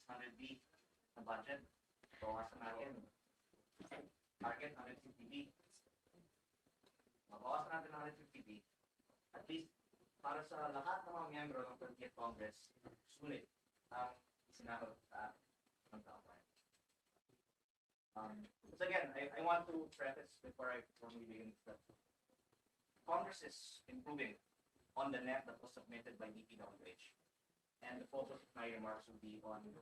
600B na budget. Bawasan natin. Target 150B. Mabawasan natin 150B. At least, para sa lahat ng mga miyembro ng 20th Congress, sulit ang sinarot sa ng taong bayan. So again, I want to preface before I formally begin that Congress is improving on the NEP that was submitted by DPWH. And the focus of my remarks will be on the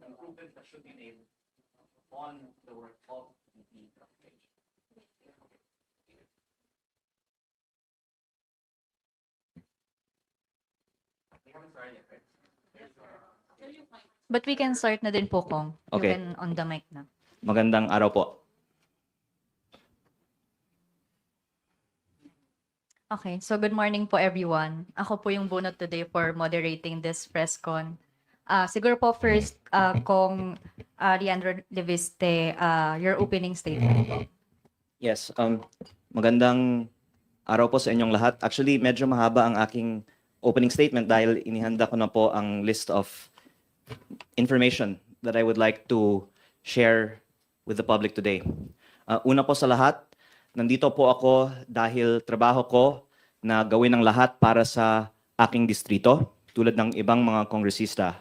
improvements that should be made on the work of DPWH. We haven't started yet, right? But we can start na din po, Kong. You Okay. can on the mic na. Magandang araw po. Okay, so good morning po everyone. Ako po yung bunot today for moderating this press con. Siguro po first, Kong Leandro Leviste, your opening statement. Yes, magandang araw po sa inyong lahat. Actually, medyo mahaba ang aking opening statement dahil inihanda ko na po ang list of information that I would like to share with the public today. Una po sa lahat, nandito po ako dahil trabaho ko na gawin ang lahat para sa aking distrito, tulad ng ibang mga kongresista.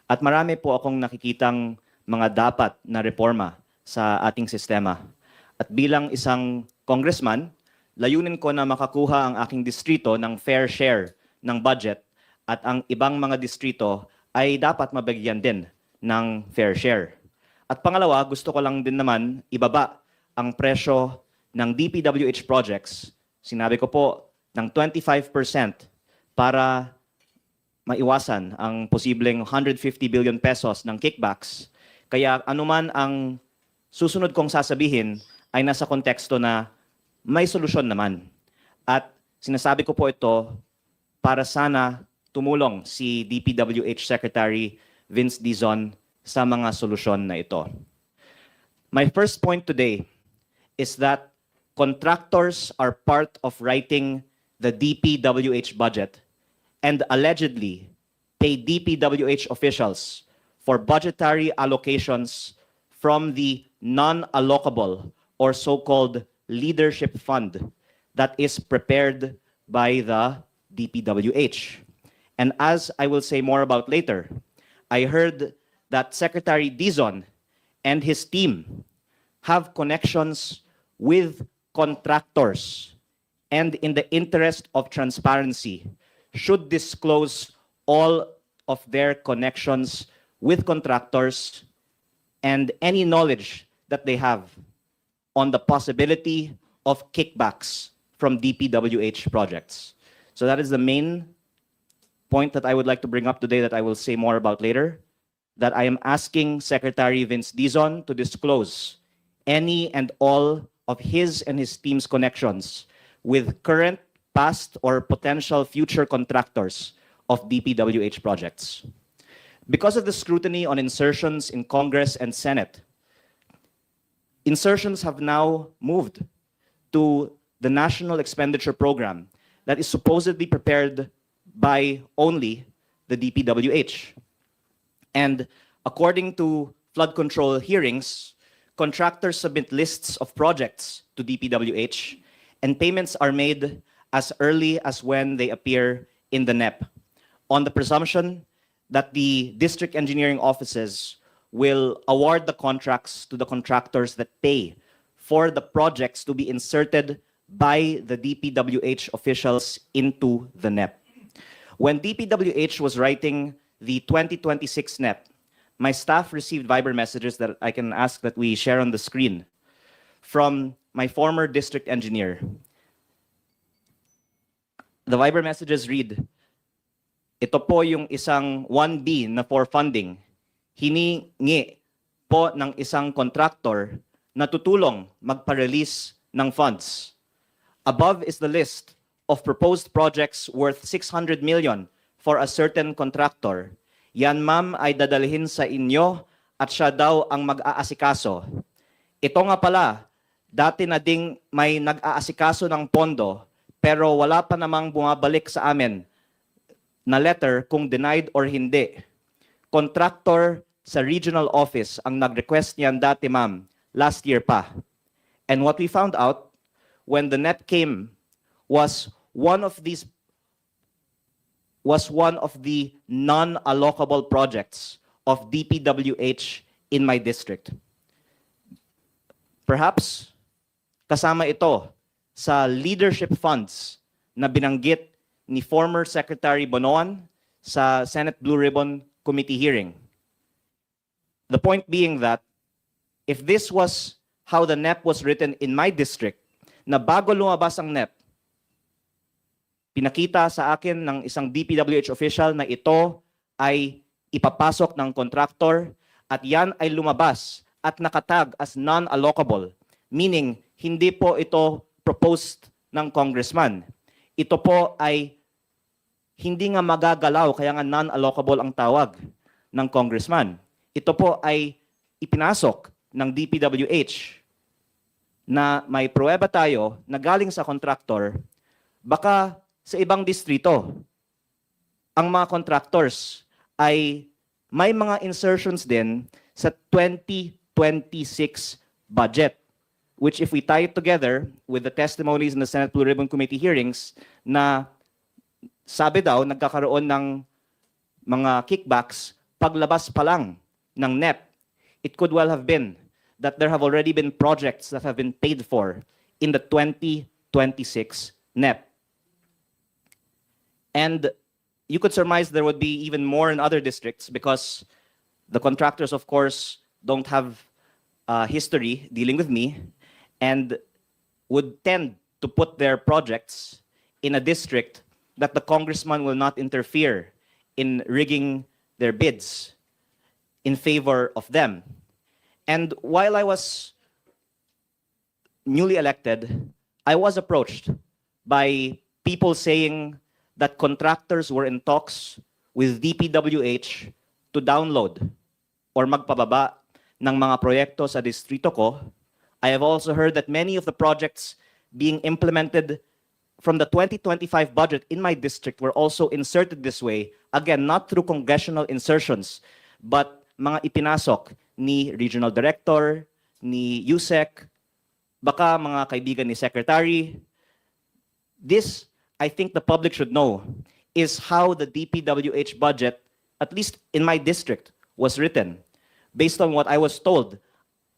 At marami po akong nakikitang mga dapat na reforma sa ating sistema. At bilang isang congressman, layunin ko na makakuha ang aking distrito ng fair share ng budget at ang ibang mga distrito ay dapat mabigyan din ng fair share. At pangalawa, gusto ko lang din naman ibaba ang presyo ng DPWH projects. Sinabi ko po ng 25% para maiwasan ang posibleng 150 billion pesos ng kickbacks. Kaya anuman ang susunod kong sasabihin ay nasa konteksto na may solusyon naman. At sinasabi ko po ito para sana tumulong si DPWH Secretary Vince Dizon sa mga solusyon na ito. My first point today is that contractors are part of writing the DPWH budget and allegedly pay DPWH officials for budgetary allocations from the non-allocable or so-called leadership fund that is prepared by the DPWH. And as I will say more about later, I heard that Secretary Dizon and his team have connections with contractors, and in the interest of transparency, should disclose all of their connections with contractors and any knowledge that they have on the possibility of kickbacks from DPWH projects. So that is the main point that I would like to bring up today that I will say more about later, that I am asking Secretary Vince Dizon to disclose any and all of his and his team's connections with current, past, or potential future contractors of DPWH projects. Because of the scrutiny on insertions in Congress and Senate, insertions have now moved to the National Expenditure Program that is supposedly prepared by only the DPWH. And according to flood control hearings, contractors submit lists of projects to DPWH, and payments are made as early as when they appear in the NEP, on the presumption that the district engineering offices will award the contracts to the contractors that pay for the projects to be inserted by the DPWH officials into the NEP. When DPWH was writing the 2026 NEP, my staff received Viber messages that I can ask that we share on the screen from my former district engineer. The Viber messages read, ito po yung isang 1B na for funding. Hiningi po ng isang contractor na tutulong magpa-release ng funds. Above is the list of proposed projects worth 600 million for a certain contractor. Yan ma'am ay dadalhin sa inyo at siya daw ang mag-aasikaso. Ito nga pala, dati na ding may nag-aasikaso ng pondo pero wala pa namang bumabalik sa amin na letter kung denied or hindi. Contractor sa regional office ang nag-request niyan dati, ma'am, last year pa. And what we found out when the NEP came was one of the non-allocable projects of DPWH in my district. Perhaps kasama ito sa leadership funds na binanggit ni former Secretary Bonoan sa Senate Blue Ribbon Committee hearing. The point being that if this was how the NEP was written in my district, na bago lumabas ang NEP, pinakita sa akin ng isang DPWH official na ito ay ipapasok ng contractor at yan ay lumabas at nakatag as non-allocable, meaning hindi po ito proposed ng congressman. Ito po ay hindi nga magagalaw, kaya nga non-allocable ang tawag ng congressman. Ito po ay ipinasok ng DPWH na may pruweba tayo na galing sa contractor, baka sa ibang distrito, ang mga contractors ay may mga insertions din sa 2026 budget, which if we tie it together with the testimonies in the Senate Blue Ribbon Committee hearings na sabi daw nagkakaroon ng mga kickbacks paglabas pa lang ng NEP, it could well have been that there have already been projects that have been paid for in the 2026 NEP. And you could surmise there would be even more in other districts because the contractors, of course, don't have history dealing with me and would tend to put their projects in a district that the congressman will not interfere in rigging their bids in favor of them. And while I was newly elected, I was approached by people saying that contractors were in talks with DPWH to download or magpababa ng mga proyekto sa distrito ko. I have also heard that many of the projects being implemented from the 2025 budget in my district were also inserted this way. Again, not through congressional insertions, but mga ipinasok ni Regional Director, ni USEC, baka mga kaibigan ni Secretary. This, I think the public should know, is how the DPWH budget, at least in my district, was written. Based on what I was told,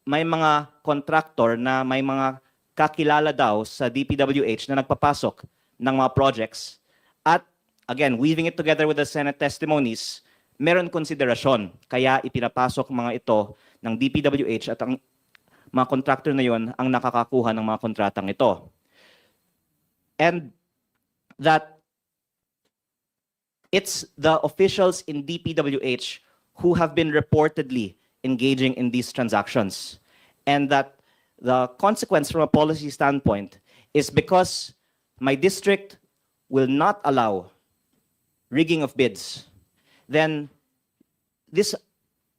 may mga contractor na may mga kakilala daw sa DPWH na nagpapasok ng mga projects. At again, weaving it together with the Senate testimonies, meron konsiderasyon. Kaya ipinapasok mga ito ng DPWH at ang mga contractor na yon ang nakakakuha ng mga kontratang ito. And that it's the officials in DPWH who have been reportedly engaging in these transactions. And that the consequence from a policy standpoint is because my district will not allow rigging of bids, then this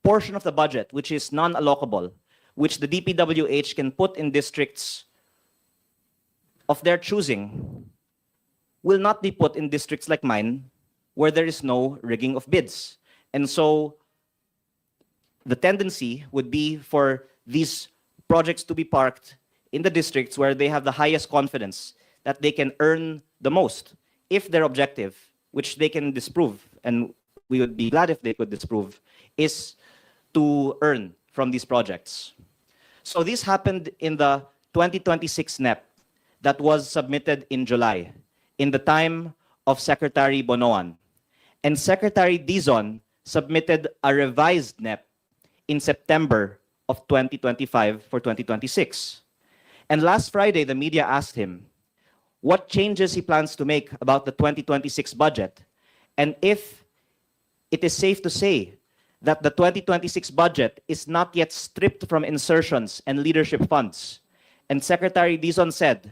portion of the budget, which is non-allocable, which the DPWH can put in districts of their choosing, will not be put in districts like mine, where there is no rigging of bids. And so the tendency would be for these projects to be parked in the districts where they have the highest confidence that they can earn the most if their objective, which they can disprove, and we would be glad if they could disprove, is to earn from these projects. So this happened in the 2026 NEP that was submitted in July, in the time of Secretary Bonoan. And Secretary Dizon submitted a revised NEP in September of 2025 for 2026. And last Friday, the media asked him what changes he plans to make about the 2026 budget, and if it is safe to say that the 2026 budget is not yet stripped from insertions and leadership funds. And Secretary Dizon said,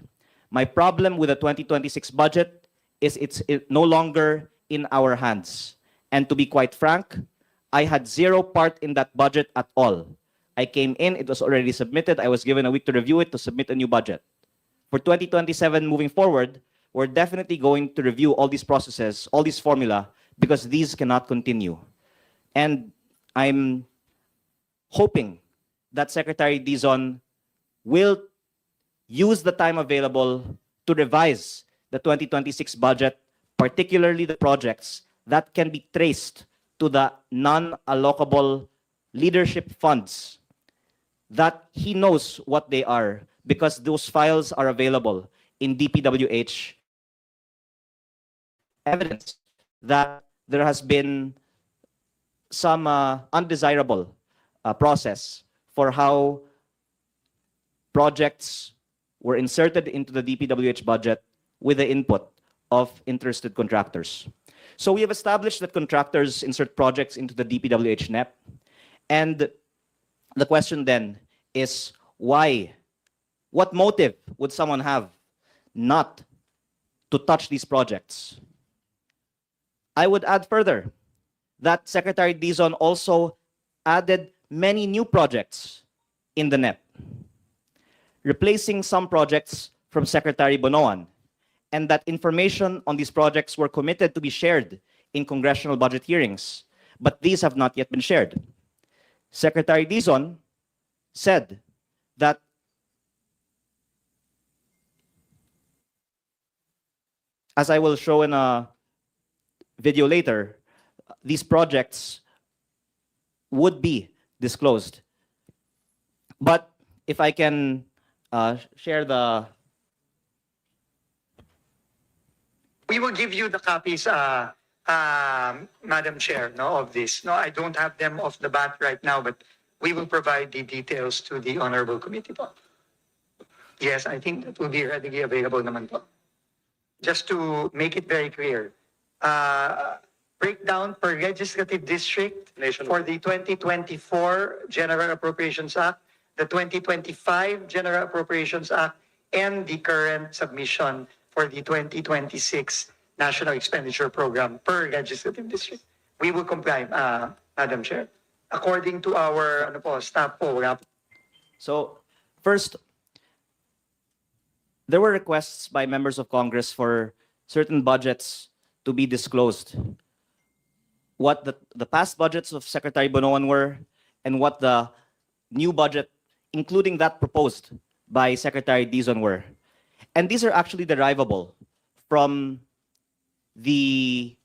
"My problem with the 2026 budget is it's no longer in our hands. And to be quite frank, I had zero part in that budget at all. I came in, it was already submitted, I was given a week to review it to submit a new budget. For 2027 moving forward, we're definitely going to review all these processes, all these formula, because these cannot continue. And I'm hoping that Secretary Dizon will use the time available to revise the 2026 budget, particularly the projects that can be traced to the non-allocable leadership funds, that he knows what they are because those files are available in DPWH. Evidence that there has been some undesirable process for how projects were inserted into the DPWH budget with the input of interested contractors. So we have established that contractors insert projects into the DPWH NEP. And the question then is why? What motive would someone have not to touch these projects? I would add further that Secretary Dizon also added many new projects in the NEP, replacing some projects from Secretary Bonoan, and that information on these projects were committed to be shared in congressional budget hearings, but these have not yet been shared. Secretary Dizon said that as I will show in a video later, these projects would be disclosed. But if I can share the... We will give you the copies, Madam Chair, no, of this. No, I don't have them off the bat right now, but we will provide the details to the Honorable Committee po. Yes, I think that will be readily available naman po. Just to make it very clear, breakdown per legislative district for the 2024 General Appropriations Act, the 2025 General Appropriations Act, and the current submission for the 2026 National Expenditure Program per legislative district. We will comply, Madam Chair, according to our staff po. So first, there were requests by members of Congress for certain budgets to be disclosed. What the past budgets of Secretary Bonoan were and what the new budget, including that proposed by Secretary Dizon, were. And these are actually derivable from the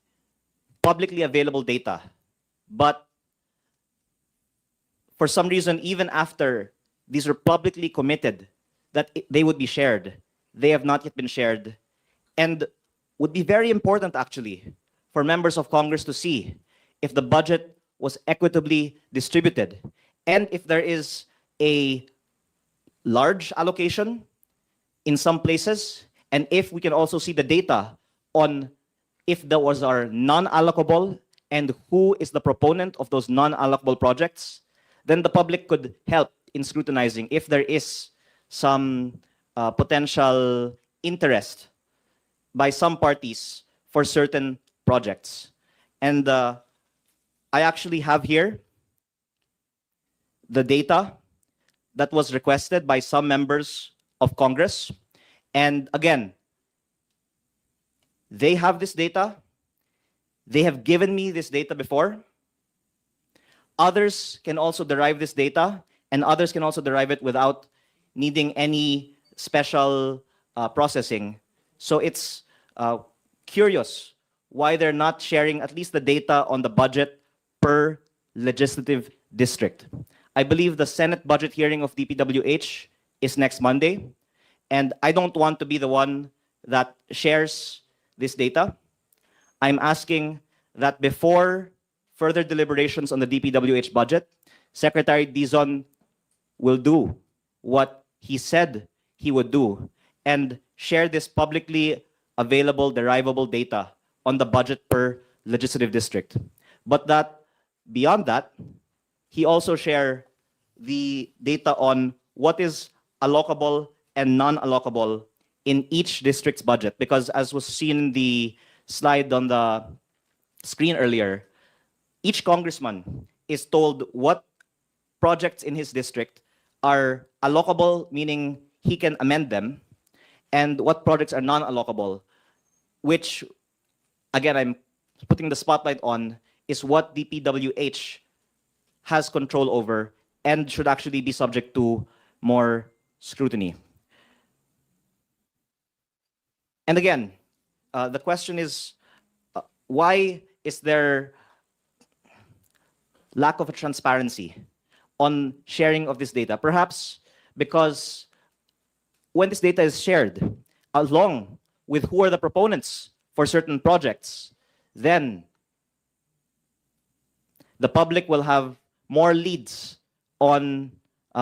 publicly available data. But for some reason, even after these are publicly committed that they would be shared, they have not yet been shared. And would be very important, actually, for members of Congress to see if the budget was equitably distributed and if there is a large allocation in some places, and if we can also see the data on if there was our non-allocable and who is the proponent of those non-allocable projects, then the public could help in scrutinizing if there is some potential interest by some parties for certain projects. And I actually have here the data that was requested by some members of Congress. And again, they have this data. They have given me this data before. Others can also derive this data, and others can also derive it without needing any special processing. So it's curious why they're not sharing at least the data on the budget per legislative district. I believe the Senate budget hearing of DPWH is next Monday, and I don't want to be the one that shares this data. I'm asking that before further deliberations on the DPWH budget, Secretary Dizon will do what he said he would do and share this publicly available derivable data on the budget per legislative district. But that beyond that, he also share the data on what is allocable and non-allocable in each district's budget. Because as was seen in the slide on the screen earlier, each congressman is told what projects in his district are allocable, meaning he can amend them, and what projects are non-allocable, which, again, I'm putting the spotlight on is what DPWH has control over and should actually be subject to more scrutiny. And again, the question is, why is there lack of transparency on sharing of this data? Perhaps because when this data is shared, along with who are the proponents for certain projects, then the public will have more leads on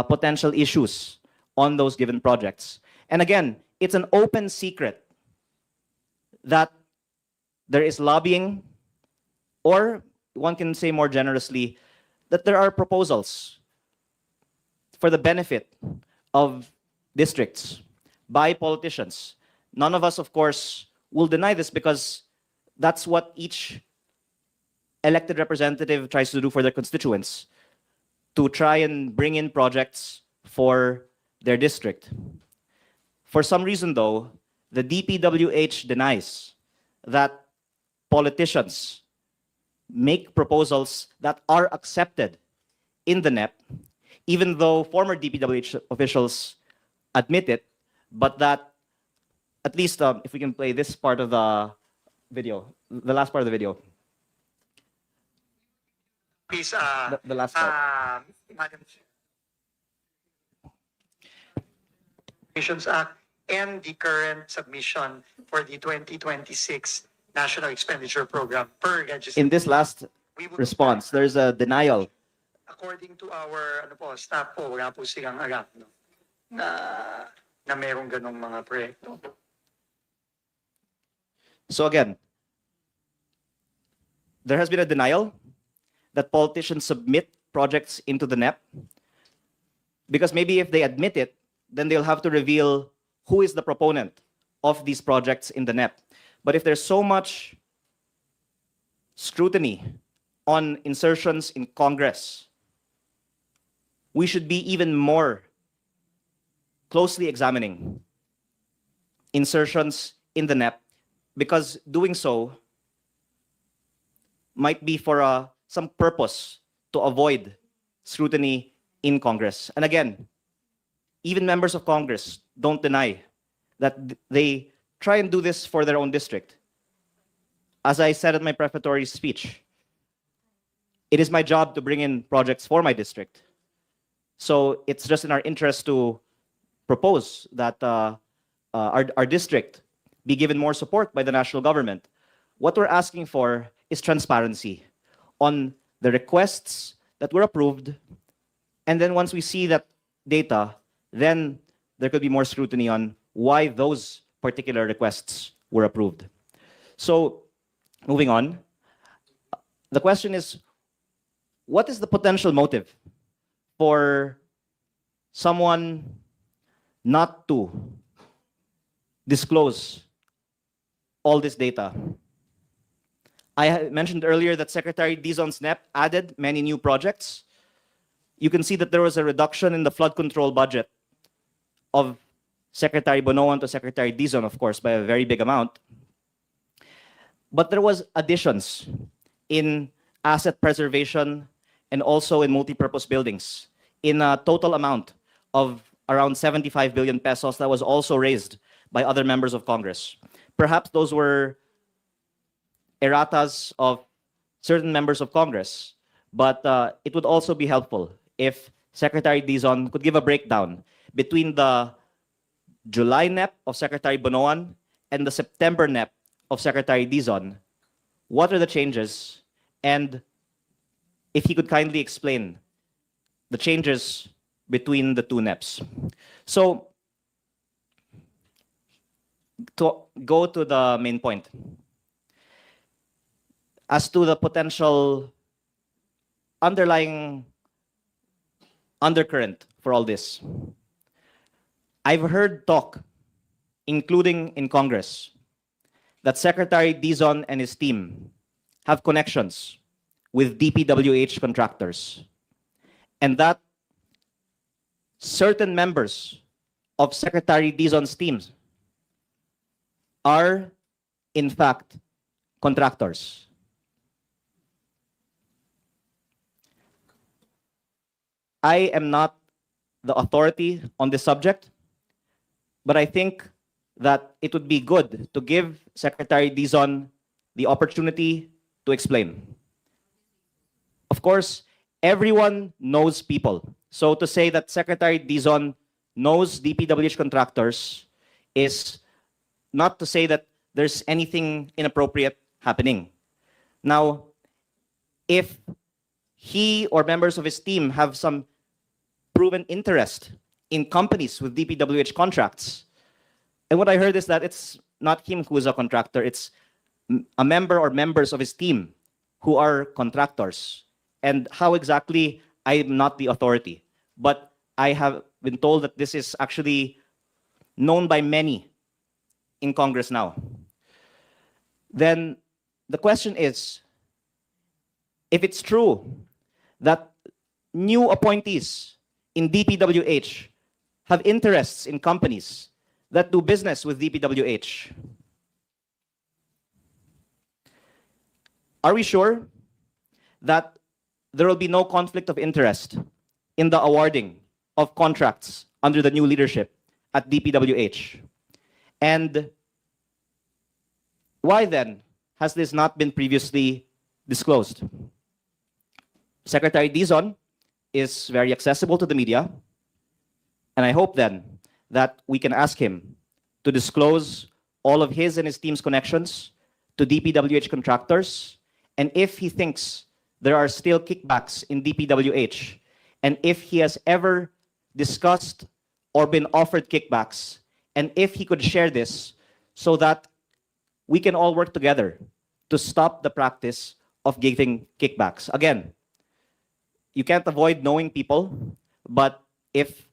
potential issues on those given projects. And again, it's an open secret that there is lobbying, or one can say more generously, that there are proposals for the benefit of districts by politicians. None of us, of course, will deny this because that's what each elected representative tries to do for their constituents, to try and bring in projects for their district. For some reason, though, the DPWH denies that politicians make proposals that are accepted in the NEP, even though former DPWH officials admit it, but that at least if we can play this part of the video, the last part of the video. Please, The last part. Madam Chair. Appropriations Act and the current submission for the 2026 National Expenditure Program per register. In this last We will- response, there's a denial. According to our staff po, wala po silang alam no, na merong ganong mga proyekto. So again, there has been a denial that politicians submit projects into the NEP, because maybe if they admit it, then they'll have to reveal who is the proponent of these projects in the NEP. But if there's so much scrutiny on insertions in Congress, we should be even more closely examining insertions in the NEP, because doing so might be for some purpose to avoid scrutiny in Congress. And again, even members of Congress don't deny that they try and do this for their own district. As I said in my prefatory speech, it is my job to bring in projects for my district. So it's just in our interest to propose that our district be given more support by the national government. What we're asking for is transparency on the requests that were approved. And then once we see that data, then there could be more scrutiny on why those particular requests were approved. So moving on, the question is, what is the potential motive for someone not to disclose all this data? I mentioned earlier that Secretary Dizon's NEP added many new projects. You can see that there was a reduction in the flood control budget of Secretary Bonoan to Secretary Dizon, of course, by a very big amount. But there was additions in asset preservation and also in multipurpose buildings in a total amount of around 75 billion pesos that was also raised by other members of Congress. Perhaps those were erratas of certain members of Congress, but it would also be helpful if Secretary Dizon could give a breakdown between the July NEP of Secretary Bonoan and the September NEP of Secretary Dizon. What are the changes? And if he could kindly explain the changes between the two NEPs. So, to go to the main point, as to the potential underlying undercurrent for all this, I've heard talk, including in Congress, that Secretary Dizon and his team have connections with DPWH contractors, and that certain members of Secretary Dizon's teams are, in fact, contractors. I am not the authority on this subject, but I think that it would be good to give Secretary Dizon the opportunity to explain. Of course, everyone knows people. So to say that Secretary Dizon knows DPWH contractors is not to say that there's anything inappropriate happening. Now, if he or members of his team have some proven interest in companies with DPWH contracts, and what I heard is that it's not him who is a contractor, it's a member or members of his team who are contractors. And how exactly, I'm not the authority. But I have been told that this is actually known by many in Congress now. Then the question is, if it's true that new appointees in DPWH have interests in companies that do business with DPWH, are we sure that there will be no conflict of interest in the awarding of contracts under the new leadership at DPWH? And why then has this not been previously disclosed? Secretary Dizon is very accessible to the media, and I hope then that we can ask him to disclose all of his and his team's connections to DPWH contractors, and if he thinks there are still kickbacks in DPWH, and if he has ever discussed or been offered kickbacks, and if he could share this so that we can all work together to stop the practice of giving kickbacks. Again, you can't avoid knowing people, but if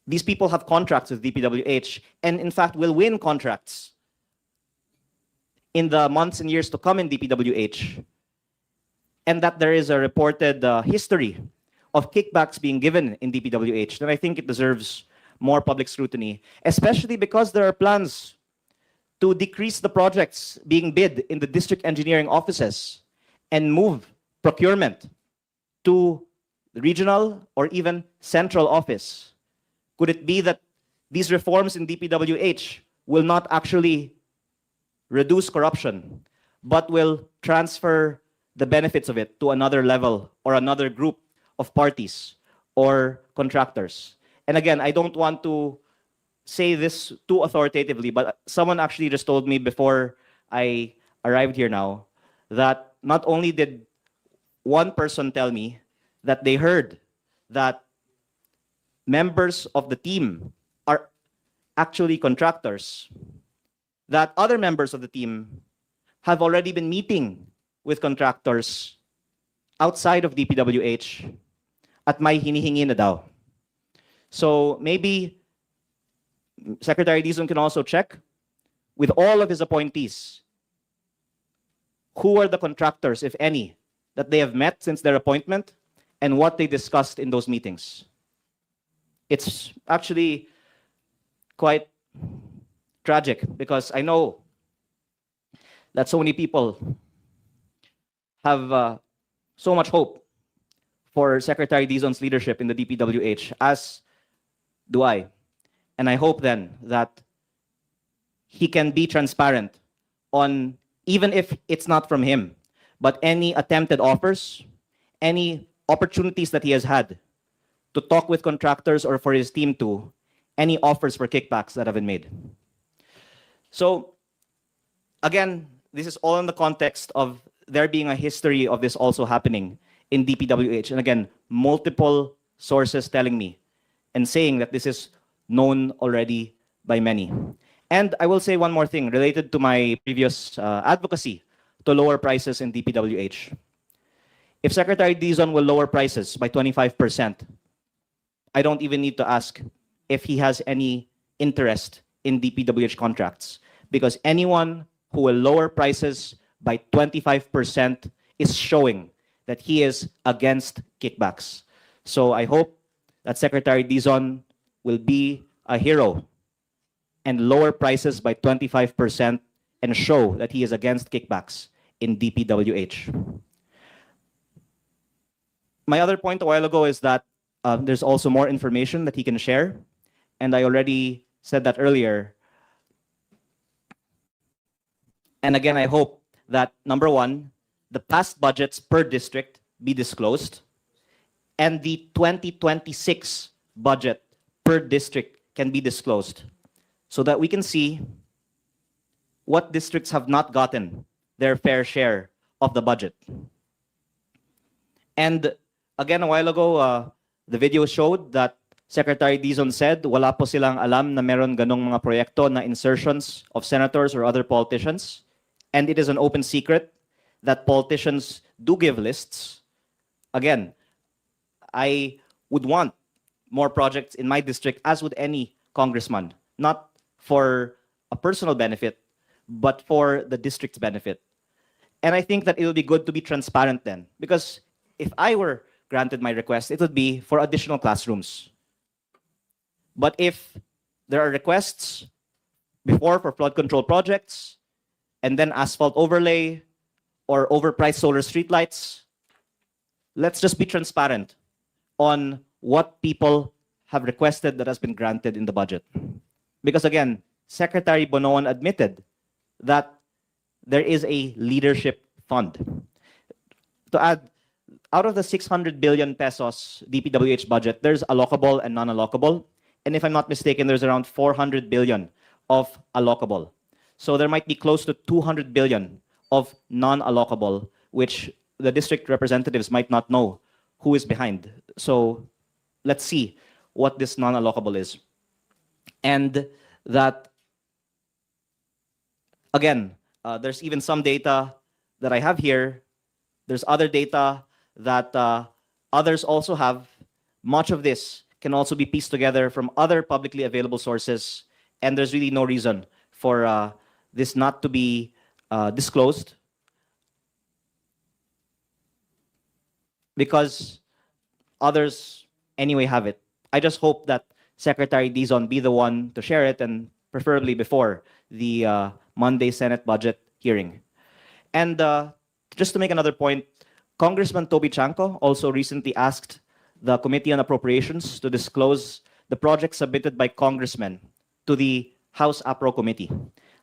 these people have contracts with DPWH and in fact will win contracts in the months and years to come in DPWH, and that there is a reported history of kickbacks being given in DPWH, then I think it deserves more public scrutiny, especially because there are plans to decrease the projects being bid in the district engineering offices and move procurement to the regional or even central office. Could it be that these reforms in DPWH will not actually reduce corruption, but will transfer the benefits of it to another level or another group of parties or contractors? And again, I don't want to say this too authoritatively, but someone actually just told me before I arrived here now that not only did one person tell me that they heard that members of the team are actually contractors, that other members of the team have already been meeting with contractors outside of DPWH at may hinihingi na daw. So maybe Secretary Dizon can also check with all of his appointees who are the contractors, if any, that they have met since their appointment and what they discussed in those meetings. It's actually quite tragic because I know that so many people have so much hope for Secretary Dizon's leadership in the DPWH, as do I. And I hope then that he can be transparent on, even if it's not from him, but any attempted offers, any opportunities that he has had to talk with contractors or for his team to, any offers for kickbacks that have been made. So again, this is all in the context of there being a history of this also happening in DPWH. And again, multiple sources telling me and saying that this is known already by many. And I will say one more thing related to my previous advocacy to lower prices in DPWH. If Secretary Dizon will lower prices by 25%, I don't even need to ask if he has any interest in DPWH contracts, because anyone who will lower prices by 25% is showing that he is against kickbacks. So I hope that Secretary Dizon will be a hero and lower prices by 25% and show that he is against kickbacks in DPWH. My other point a while ago is that there's also more information that he can share. And I already said that earlier. And again, I hope that number one, the past budgets per district be disclosed, and the 2026 budget per district can be disclosed so that we can see what districts have not gotten their fair share of the budget. And again, a while ago, the video showed that Secretary Dizon said, wala po silang alam na meron ganong mga proyekto na insertions of senators or other politicians. And it is an open secret that politicians do give lists. Again, I would want more projects in my district, as would any congressman, not for a personal benefit, but for the district's benefit. And I think that it would be good to be transparent then, because if I were granted my request, it would be for additional classrooms. But if there are requests before for flood control projects, and then asphalt overlay or overpriced solar streetlights, let's just be transparent on what people have requested that has been granted in the budget. Because again, Secretary Bonoan admitted that there is a leadership fund. To add, out of the 600 billion pesos DPWH budget, there's allocable and non-allocable. And if I'm not mistaken, there's around 400 billion of allocable. So there might be close to 200 billion of non-allocable, which the district representatives might not know who is behind. So let's see what this non-allocable is. And that, again, there's even some data that I have here. There's other data that others also have. Much of this can also be pieced together from other publicly available sources, and there's really no reason for this not to be disclosed, because others anyway have it. I just hope that Secretary Dizon be the one to share it, and preferably before the Monday Senate budget hearing. And just to make another point, Congressman Toby Chanco also recently asked the Committee on Appropriations to disclose the projects submitted by congressmen to the House APRO Committee.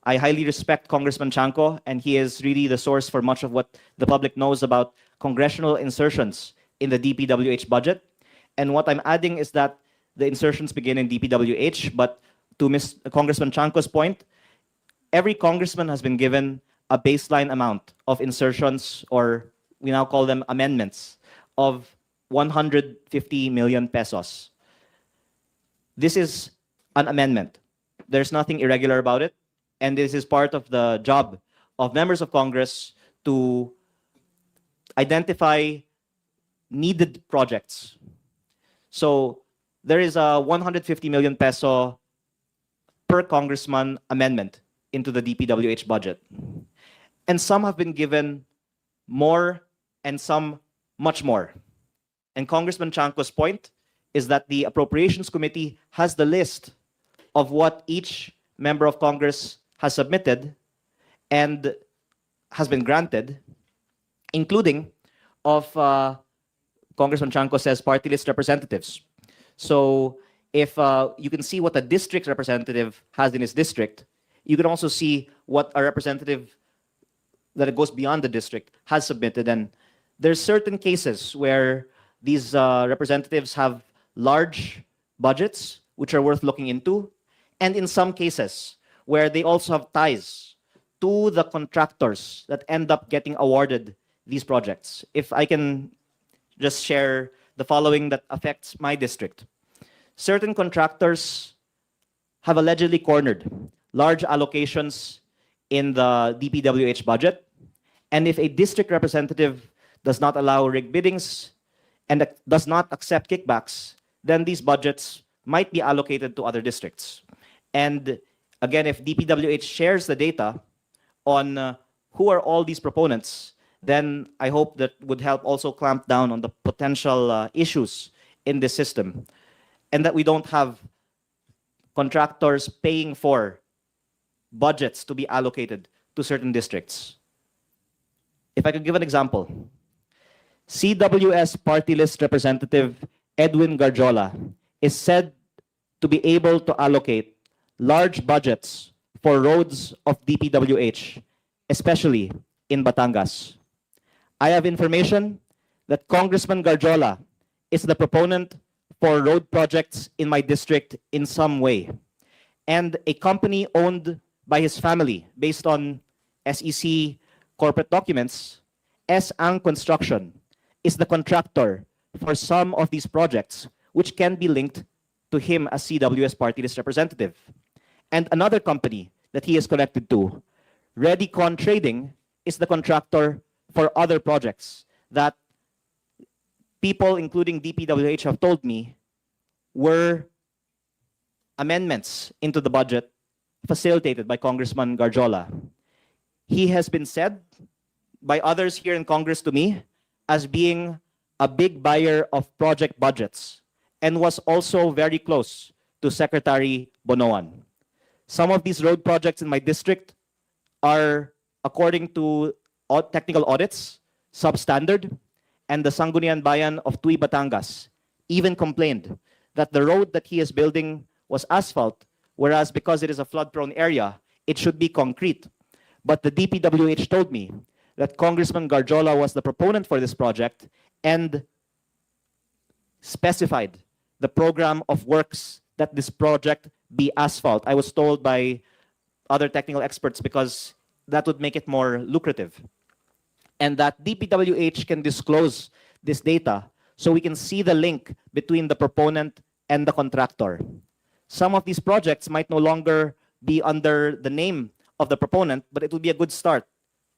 I highly respect Congressman Chanco, and he is really the source for much of what the public knows about congressional insertions in the DPWH budget. And what I'm adding is that the insertions begin in DPWH, but to Congressman Chanco's point, every congressman has been given a baseline amount of insertions, or we now call them amendments, of 150 million pesos. This is an amendment. There's nothing irregular about it. And this is part of the job of members of Congress to identify needed projects. So there is a 150 million peso per congressman amendment into the DPWH budget. And some have been given more and some much more. And Congressman Chanco's point is that the Appropriations Committee has the list of what each member of Congress has submitted and has been granted, including of Congressman Chanco says party list representatives. So if you can see what a district representative has in his district, you can also see what a representative that it goes beyond the district has submitted. And there's certain cases where these representatives have large budgets, which are worth looking into. And in some cases, where they also have ties to the contractors that end up getting awarded these projects. If I can just share the following that affects my district. Certain contractors have allegedly cornered large allocations in the DPWH budget. And if a district representative does not allow rig biddings and does not accept kickbacks, then these budgets might be allocated to other districts. And again, if DPWH shares the data on who are all these proponents, then I hope that would help also clamp down on the potential issues in this system, and that we don't have contractors paying for budgets to be allocated to certain districts. If I could give an example, CWS Party List Representative Edwin Garjola is said to be able to allocate large budgets for roads of DPWH, especially in Batangas. I have information that Congressman Garjola is the proponent for road projects in my district in some way. And a company owned by his family, based on SEC corporate documents, S-Ang Construction, is the contractor for some of these projects, which can be linked to him as CWS Party List Representative. And another company that he is connected to, Readycon Trading, is the contractor for other projects that people, including DPWH, have told me were amendments into the budget facilitated by Congressman Garjola. He has been said by others here in Congress to me as being a big buyer of project budgets and was also very close to Secretary Bonoan. Some of these road projects in my district are, according to technical audits, substandard, and the Sangguniang Bayan of Tui, Batangas even complained that the road that he is building was asphalt, whereas because it is a flood-prone area, it should be concrete. But the DPWH told me that Congressman Garjola was the proponent for this project and specified the program of works that this project be asphalt. I was told by other technical experts because that would make it more lucrative. And that DPWH can disclose this data so we can see the link between the proponent and the contractor. Some of these projects might no longer be under the name of the proponent, but it would be a good start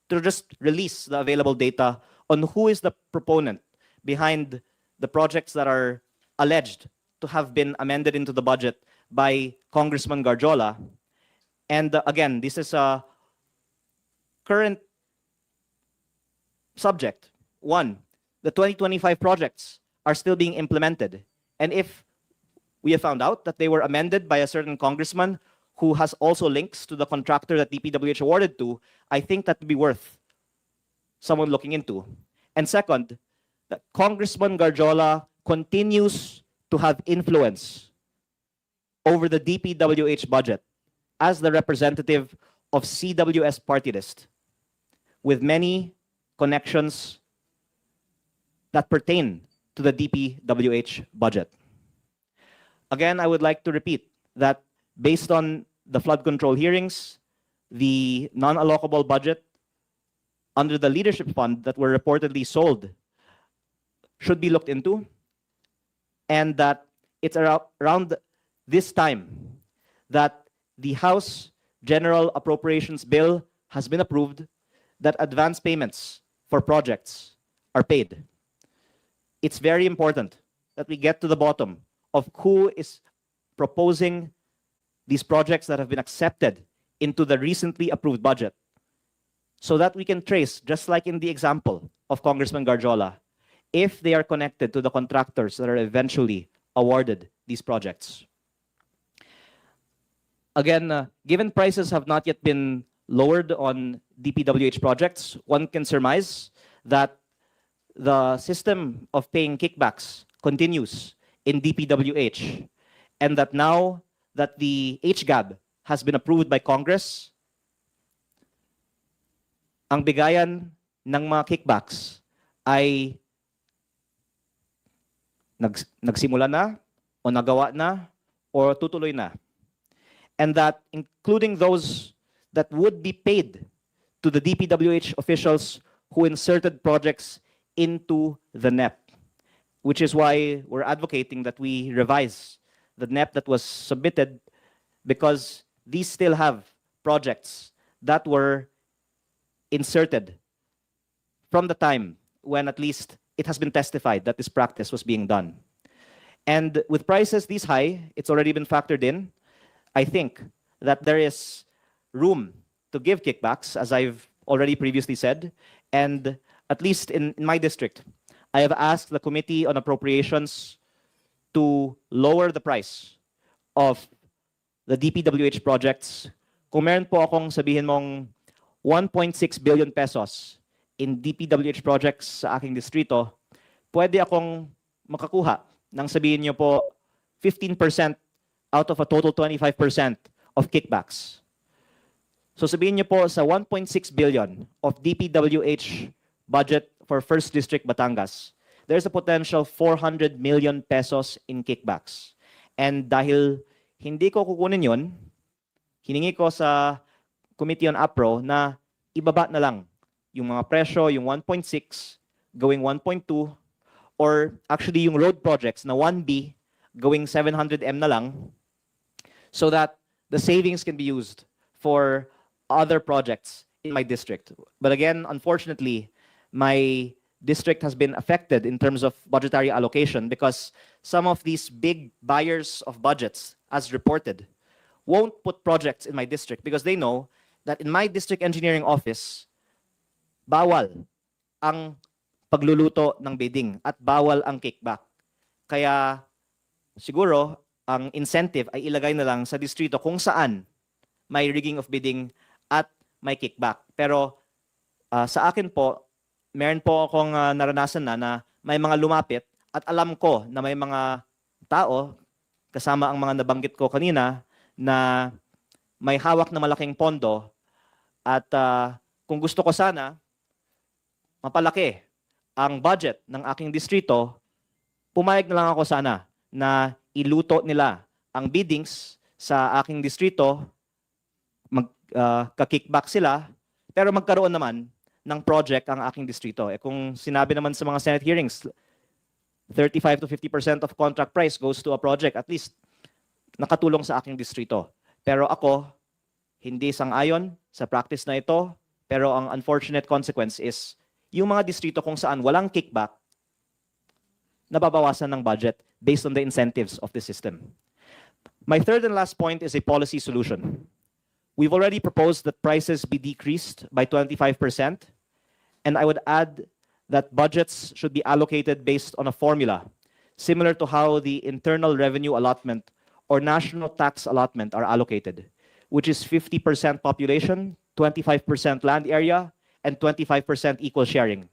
to just release the available data on who is the proponent behind the projects that are alleged to have been amended into the budget by Congressman Garjola. And again, this is a current subject. One, the 2025 projects are still being implemented. And if we have found out that they were amended by a certain congressman who has also links to the contractor that DPWH awarded to, I think that would be worth someone looking into. And second, that Congressman Garjola continues to have influence over the DPWH budget as the representative of CWS Party List, with many connections that pertain to the DPWH budget. Again, I would like to repeat that based on the flood control hearings, the non-allocable budget under the leadership fund that were reportedly sold should be looked into, and that it's around this time that the House General Appropriations Bill has been approved, that advance payments for projects are paid. It's very important that we get to the bottom of who is proposing these projects that have been accepted into the recently approved budget, so that we can trace, just like in the example of Congressman Garjola, if they are connected to the contractors that are eventually awarded these projects. Again, given prices have not yet been lowered on DPWH projects, one can surmise that the system of paying kickbacks continues in DPWH, and that now that the HGAB has been approved by Congress, ang bigayan ng mga kickbacks ay nagsimula na, o nagawa na, or tutuloy na. And that including those that would be paid to the DPWH officials who inserted projects into the NEP, which is why we're advocating that we revise the NEP that was submitted, because these still have projects that were inserted from the time when at least it has been testified that this practice was being done. And with prices this high, it's already been factored in. I think that there is room to give kickbacks, as I've already previously said. And at least in my district, I have asked the Committee on Appropriations to lower the price of the DPWH projects. Kung meron po akong sabihin mong 1.6 billion pesos in DPWH projects sa aking distrito, pwede akong makakuha ng sabihin niyo po 15% out of a total 25% of kickbacks. So sabihin niyo po sa 1.6 billion of DPWH budget for 1st District Batangas, there's a potential 400 million pesos in kickbacks. And dahil hindi ko kukunin yun, hiningi ko sa Committee on APRO na ibaba na lang yung mga presyo, yung 1.6 going 1.2, or actually yung road projects na 1B going 700M na lang, so that the savings can be used for other projects in my district. But again, unfortunately, my district has been affected in terms of budgetary allocation because some of these big buyers of budgets, as reported, won't put projects in my district because they know that in my district engineering office, bawal ang pagluluto ng bidding at bawal ang kickback. Kaya siguro ang incentive ay ilagay na lang sa distrito kung saan may rigging of bidding at may kickback. Pero sa akin po, meron po akong naranasan na may mga lumapit at alam ko na may mga tao, kasama ang mga nabanggit ko kanina, na may hawak na malaking pondo at kung gusto ko sana mapalaki ang budget ng aking distrito, pumayag na lang ako sana na iluto nila ang biddings sa aking distrito, magka-kickback sila, pero magkaroon naman ng project ang aking distrito. Kung sinabi naman sa mga Senate hearings, 35 to 50% of contract price goes to a project, at least nakatulong sa aking distrito. Pero ako, hindi sang-ayon sa practice na ito, pero ang unfortunate consequence is yung mga distrito kung saan walang kickback, nababawasan ng budget based on the incentives of the system. My third and last point is a policy solution. We've already proposed that prices be decreased by 25%, and I would add that budgets should be allocated based on a formula, similar to how the internal revenue allotment or national tax allotment are allocated, which is 50% population, 25% land area, and 25% equal sharing.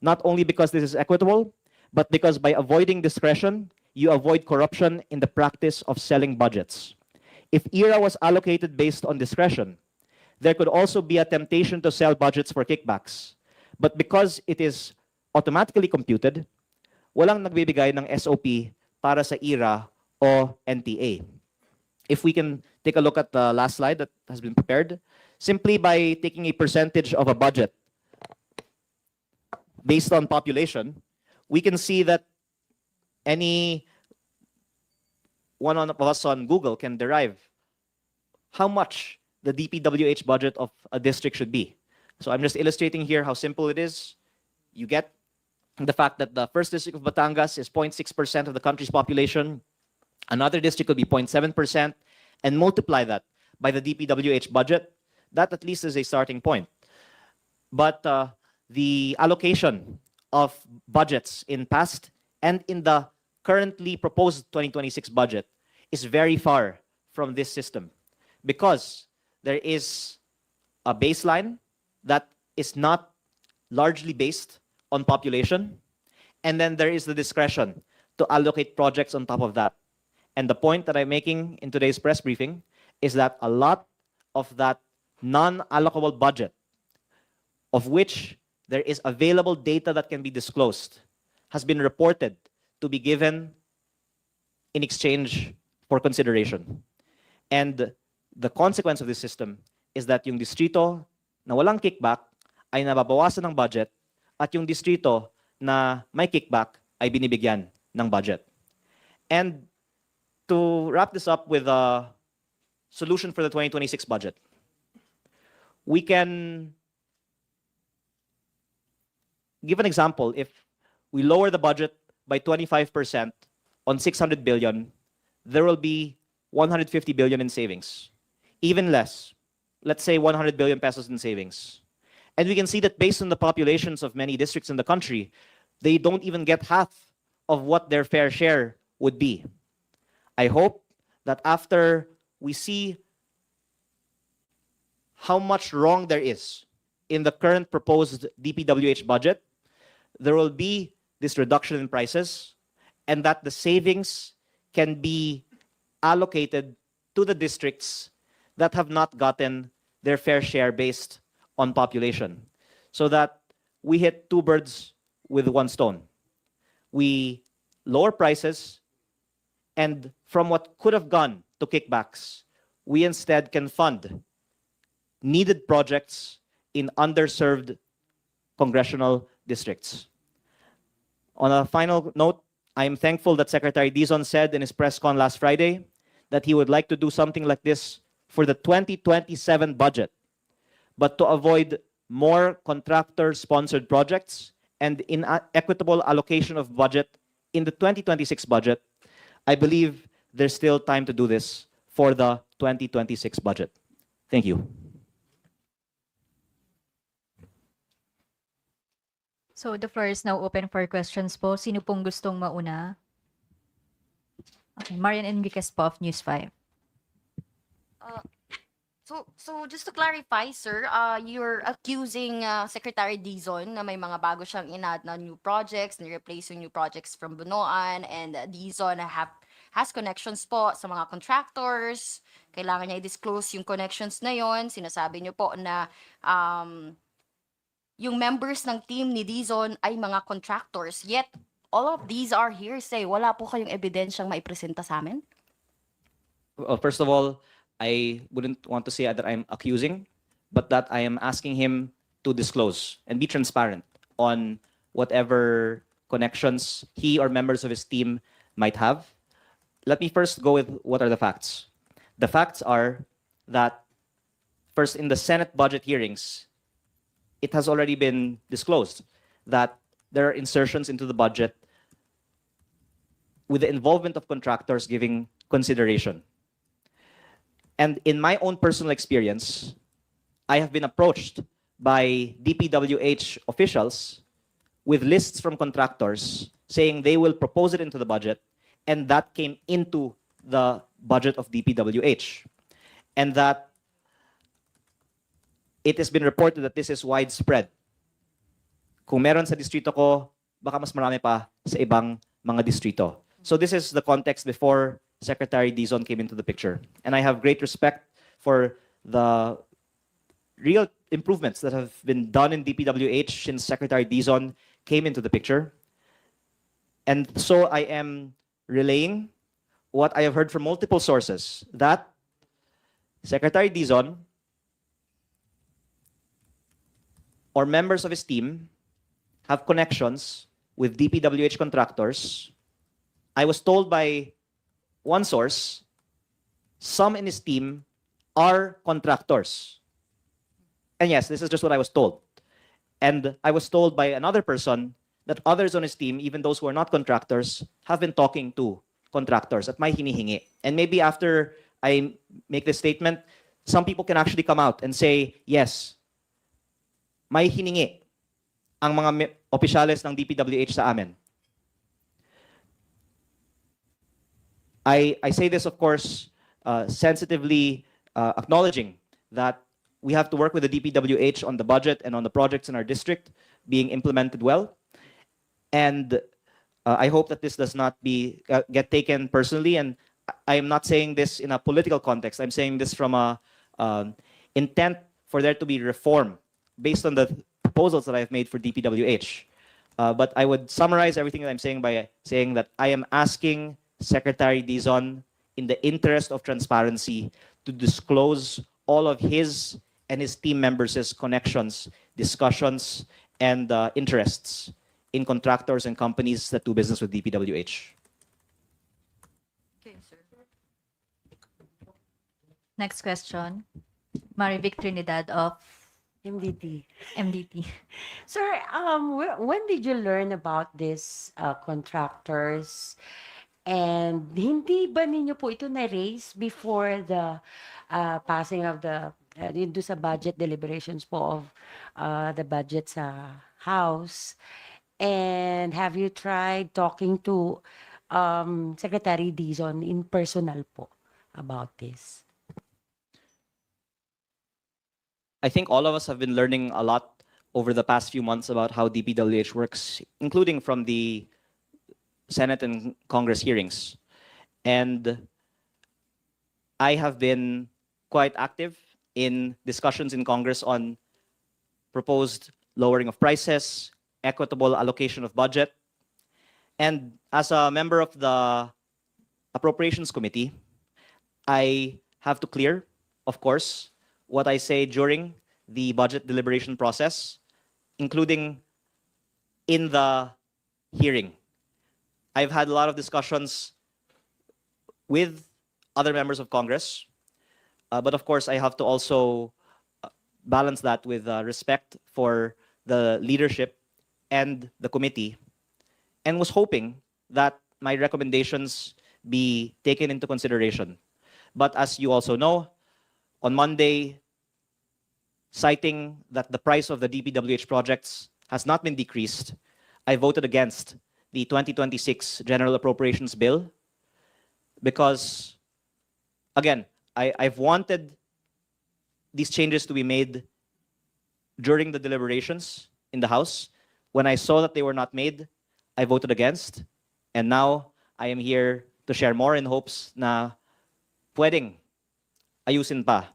Not only because this is equitable, but because by avoiding discretion, you avoid corruption in the practice of selling budgets. If ERA was allocated based on discretion, there could also be a temptation to sell budgets for kickbacks. But because it is automatically computed, walang nagbibigay ng SOP para sa ERA o NTA. If we can take a look at the last slide that has been prepared, simply by taking a percentage of a budget based on population, we can see that any one of us on Google can derive how much the DPWH budget of a district should be. So I'm just illustrating here how simple it is. You get the fact that the 1st District of Batangas is 0.6% of the country's population. Another district could be 0.7%, and multiply that by the DPWH budget. That at least is a starting point. But the allocation of budgets in past and in the currently proposed 2026 budget is very far from this system, because there is a baseline that is not largely based on population, and then there is the discretion to allocate projects on top of that. And the point that I'm making in today's press briefing is that a lot of that non-allocable budget, of which there is available data that can be disclosed, has been reported to be given in exchange for consideration. And the consequence of this system is that yung distrito na walang kickback ay nababawasan ng budget, at yung distrito na may kickback ay binibigyan ng budget. And to wrap this up with a solution for the 2026 budget, we can give an example. If we lower the budget by 25% on 600 billion, there will be 150 billion in savings. Even less, let's say 100 billion pesos in savings. And we can see that based on the populations of many districts in the country, they don't even get half of what their fair share would be. I hope that after we see how much wrong there is in the current proposed DPWH budget, there will be this reduction in prices and that the savings can be allocated to the districts that have not gotten their fair share based on population, so that we hit two birds with one stone. We lower prices, and from what could have gone to kickbacks, we instead can fund needed projects in underserved congressional districts. On a final note, I am thankful that Secretary Dizon said in his press con last Friday that he would like to do something like this for the 2027 budget, but to avoid more contractor-sponsored projects and inequitable allocation of budget in the 2026 budget, I believe there's still time to do this for the 2026 budget. Thank you. So the floor is now open for questions po. Sino pong gustong mauna? Okay, Marian Enriquez po of News 5. So just to clarify, sir, you're accusing Secretary Dizon na may mga bago siyang inad na new projects, ni-replace yung new projects from Bunoan, and Dizon has connections po sa mga contractors. Kailangan niya i-disclose yung connections na yon. Sinasabi niyo po na yung members ng team ni Dizon ay mga contractors. Yet, all of these are hearsay. Wala po kayong ebidensyang maipresenta sa amin? Well, first of all, I wouldn't want to say that I'm accusing, but that I am asking him to disclose and be transparent on whatever connections he or members of his team might have. Let me first go with what are the facts. The facts are that, first, in the Senate budget hearings, it has already been disclosed that there are insertions into the budget with the involvement of contractors giving consideration. And in my own personal experience, I have been approached by DPWH officials with lists from contractors saying they will propose it into the budget, and that came into the budget of DPWH. And that it has been reported that this is widespread. Kung meron sa distrito ko, baka mas marami pa sa ibang mga distrito. So this is the context before Secretary Dizon came into the picture. And I have great respect for the real improvements that have been done in DPWH since Secretary Dizon came into the picture. And so I am relaying what I have heard from multiple sources, that Secretary Dizon or members of his team have connections with DPWH contractors. I was told by one source, some in his team are contractors. And yes, this is just what I was told. And I was told by another person that others on his team, even those who are not contractors, have been talking to contractors at may hinihingi. And maybe after I make this statement, some people can actually come out and say, yes, may hiningi ang mga opisyales ng DPWH sa amin. I say this, of course, sensitively acknowledging that we have to work with the DPWH on the budget and on the projects in our district being implemented well. And I hope that this does not get taken personally. And I am not saying this in a political context. I'm saying this from a intent for there to be reform based on the proposals that I've made for DPWH. But I would summarize everything that I'm saying by saying that I am asking Secretary Dizon, in the interest of transparency, to disclose all of his and his team members' connections, discussions, and interests in contractors and companies that do business with DPWH. Okay, sir. Next question. Marivic Trinidad of MDT. MDT. Sir, when did you learn about this contractors? And hindi ba ninyo po ito na-raise before the passing of the do sa budget deliberations po of the budget sa House? And have you tried talking to Secretary Dizon in personal po about this? I think all of us have been learning a lot over the past few months about how DPWH works, including from the Senate and Congress hearings. And I have been quite active in discussions in Congress on proposed lowering of prices, equitable allocation of budget. And as a member of the Appropriations Committee, I have to clear, of course, what I say during the budget deliberation process, including in the hearing. I've had a lot of discussions with other members of Congress, but of course, I have to also balance that with respect for the leadership and the committee, and was hoping that my recommendations be taken into consideration. But as you also know, on Monday, citing that the price of the DPWH projects has not been decreased, I voted against the 2026 General Appropriations Bill because, again, I've wanted these changes to be made during the deliberations in the House. When I saw that they were not made, I voted against. And now I am here to share more in hopes na pwedeng ayusin pa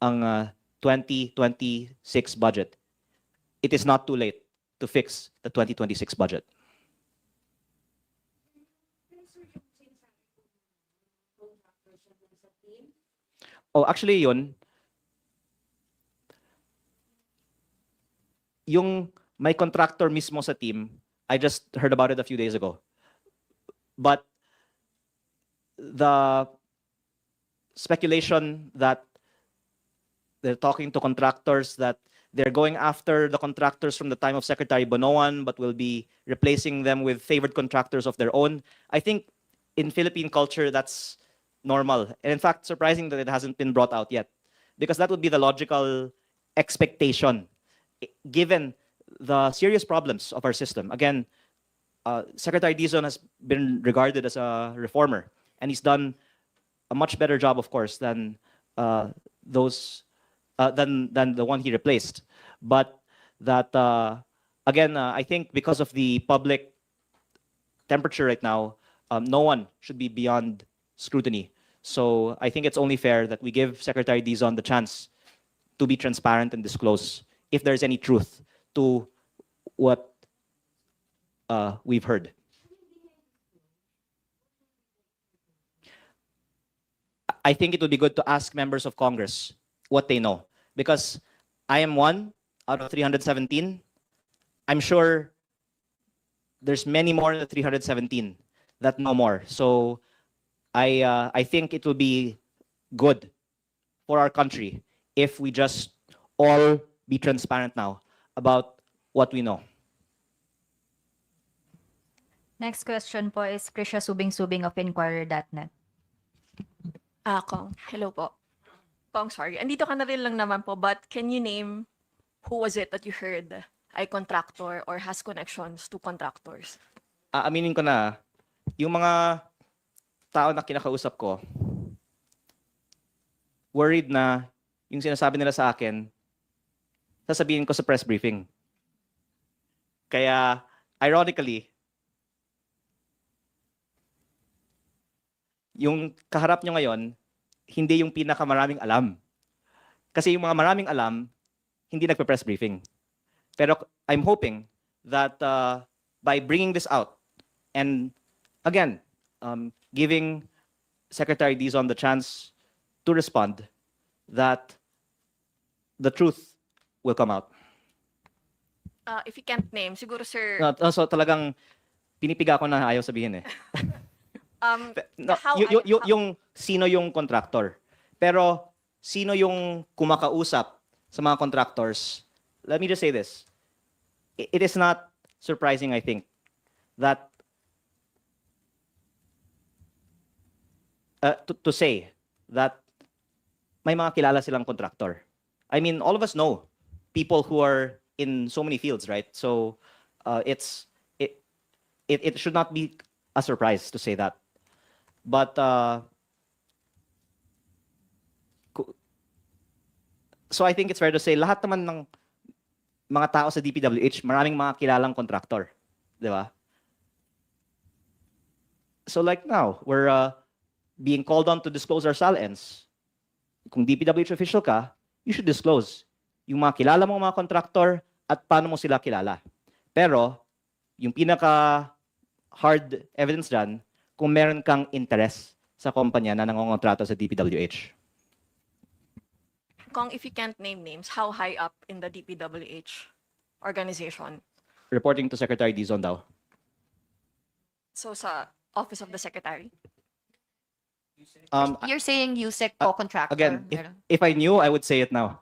ang 2026 budget. It is not too late to fix the 2026 budget. Oh, actually yun, yung may contractor mismo sa team, I just heard about it a few days ago. But the speculation that they're talking to contractors, that they're going after the contractors from the time of Secretary Bonoan, but will be replacing them with favored contractors of their own. I think in Philippine culture, that's normal. And in fact, surprising that it hasn't been brought out yet, because that would be the logical expectation, given the serious problems of our system. Again, Secretary Dizon has been regarded as a reformer, and he's done a much better job, of course, than than the one he replaced. But that again, I think because of the public temperature right now, no one should be beyond scrutiny. So I think it's only fair that we give Secretary Dizon the chance to be transparent and disclose if there's any truth to what we've heard. I think it would be good to ask members of Congress what they know, because I am one out of 317. I'm sure there's many more than 317 that know more. So I think it will be good for our country if we just all be transparent now about what we know. Next question po is Krisha Subing-Subing of Inquirer.net. Kong, hello po. Kong, sorry. Andito ka na rin lang naman po, but can you name who was it that you heard ay contractor or has connections to contractors? Aminin ko na, yung mga tao na kinakausap ko, worried na yung sinasabi nila sa akin, sasabihin ko sa press briefing. Kaya, ironically, yung kaharap nyo ngayon, hindi yung pinakamaraming alam. Kasi yung mga maraming alam, hindi nagpe-press briefing. Pero I'm hoping that by bringing this out, and again, giving Secretary Dizon the chance to respond, that the truth will come out. If you can't name, siguro sir, So talagang pinipiga ko na ayaw sabihin eh. Yung sino yung contractor. Pero sino yung kumakausap sa mga contractors? Let me just say this. It is not surprising, I think, that to say that may mga kilala silang contractor. I mean, all of us know people who are in so many fields, right? So it should not be a surprise to say that. But so I think it's fair to say lahat naman ng mga tao sa DPWH, maraming mga kilalang contractor. Di ba? So like now, we're being called on to disclose our SALNs. Kung DPWH official ka, you should disclose yung mga kilala mong mga contractor at paano mo sila kilala. Pero, yung pinaka-hard evidence dyan, kung meron kang interest sa kumpanya na nangongontrato sa DPWH. Kong, if you can't name names, how high up in the DPWH organization? Reporting to Secretary Dizon daw. So sa Office of the Secretary? You're saying USEC co-contractor. Again, meron. if I knew, I would say it now.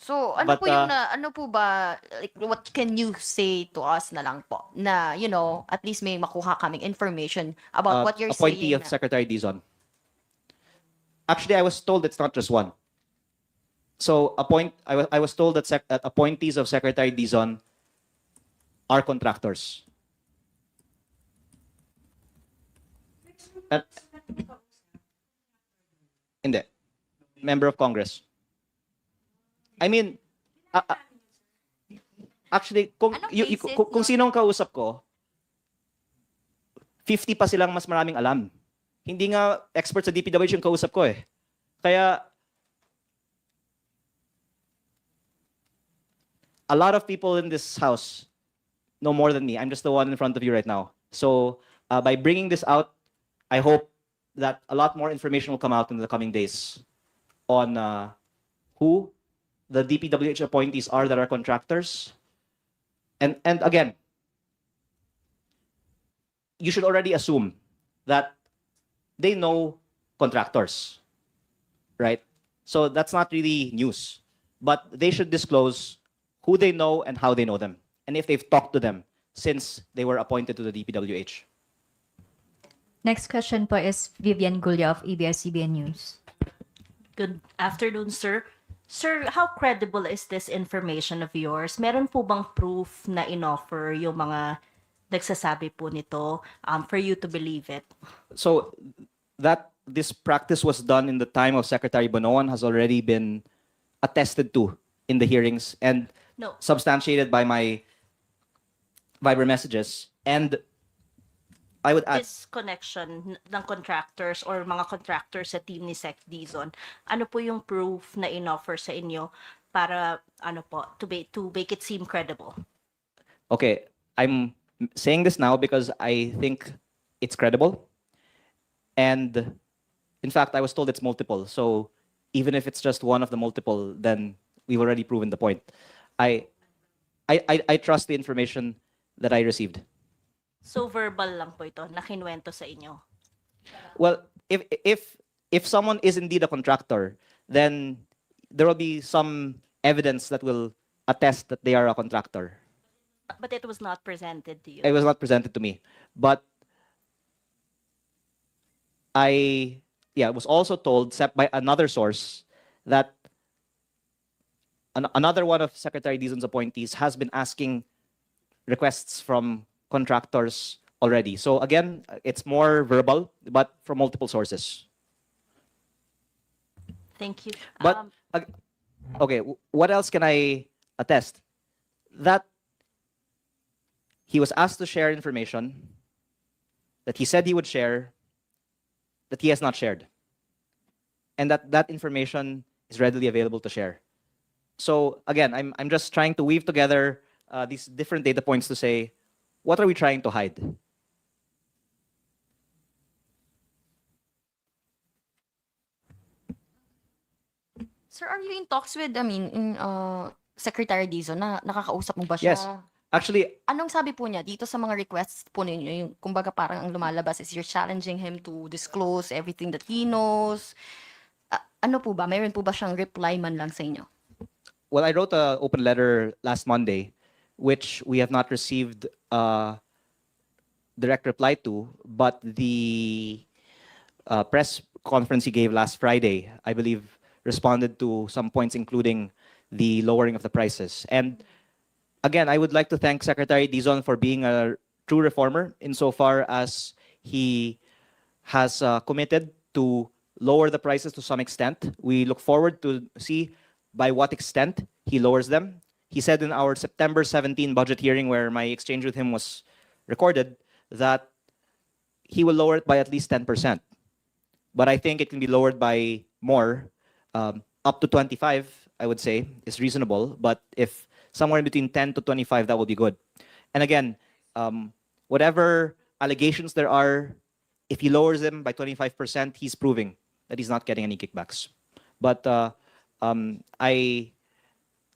So, ano But, po yung ano po ba, like, what can you say to us na lang po? Na, you know, at least may makuha kaming information about what you're Appointee saying. of Secretary Dizon. Actually, I was told it's not just one. So, I was told that appointees of Secretary Dizon are contractors. Hindi. Member of Congress. I mean, actually, kung, Anong y- basis kung nun? sinong kausap ko, 50 pa silang mas maraming alam. Hindi nga expert sa DPWH yung kausap ko eh. Kaya, a lot of people in this house know more than me. I'm just the one in front of you right now. So, by bringing this out, I hope that a lot more information will come out in the coming days on who the DPWH appointees are that are contractors. And again, you should already assume that they know contractors, right? So that's not really news, but they should disclose who they know and how they know them, and if they've talked to them since they were appointed to the DPWH. Next question po is Vivian Gulia of ABS-CBN News. Good afternoon, sir. Sir, how credible is this information of yours? Meron po bang proof na inoffer yung mga nagsasabi po nito for you to believe it? So that this practice was done in the time of Secretary Bonoan has already been attested to in the hearings and No. substantiated by my Viber messages. And I would add, This connection ng contractors or mga contractors sa team ni Sec Dizon, ano po yung proof na inoffer sa inyo para ano po to make it seem credible? okay, I'm saying this now because I think it's credible. And in fact, I was told it's multiple. So even if it's just one of the multiple, then we've already proven the point. I trust the information that I received. So verbal lang po ito na kinuwento sa inyo. Well, if someone is indeed a contractor, then there will be some evidence that will attest that they are a contractor. But it was not presented to you. It was not presented to me, but I was also told by another source that another one of Secretary Dizon's appointees has been asking requests from contractors already. So again, it's more verbal, but from multiple sources. Thank you. But okay, what else can I attest? That he was asked to share information that he said he would share, that he has not shared, and that information is readily available to share. So again, I'm just trying to weave together these different data points to say, what are we trying to hide? Sir, are you in talks with, Secretary Dizon na nakakausap mo ba siya? Yes. Actually, Anong sabi po niya dito sa mga requests po ninyo? Yung, kumbaga parang ang lumalabas is you're challenging him to disclose everything that he knows. Ano po ba? Mayroon po ba siyang reply man lang sa inyo? well, I wrote an open letter last Monday, which we have not received direct reply to, but the press conference he gave last Friday, I believe, responded to some points, including the lowering of the prices. And again, I would like to thank Secretary Dizon for being a true reformer insofar as he has committed to lower the prices to some extent. We look forward to see by what extent he lowers them. he said in our September 17 budget hearing, where my exchange with him was recorded, that he will lower it by at least 10%. But I think it can be lowered by more, up to 25, I would say, is reasonable. But if somewhere in between 10 to 25, that would be good. And again, whatever allegations there are, if he lowers them by 25%, he's proving that he's not getting any kickbacks. But I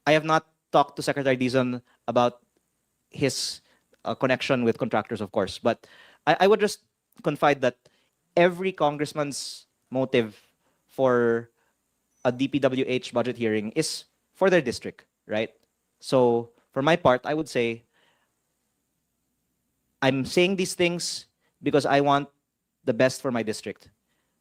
have not talked to Secretary Dizon about his connection with contractors, of course. But I would just confide that every congressman's motive for a DPWH budget hearing is for their district, right? So for my part, I would say I'm saying these things because I want the best for my district.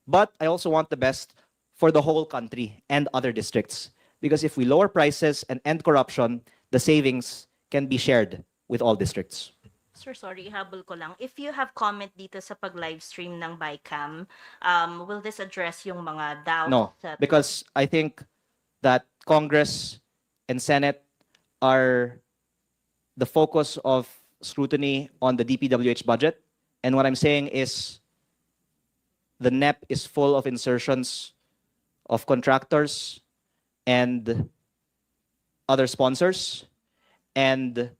But I also want the best for the whole country and other districts. Because if we lower prices and end corruption, the savings can be shared with all districts. Sir, sorry, habol ko lang. If you have comment dito sa pag-livestream ng BICAM, will this address yung mga doubts? No, because I think that Congress and Senate are the focus of scrutiny on the DPWH budget. And what I'm saying is the NEP is full of insertions of contractors and other sponsors. And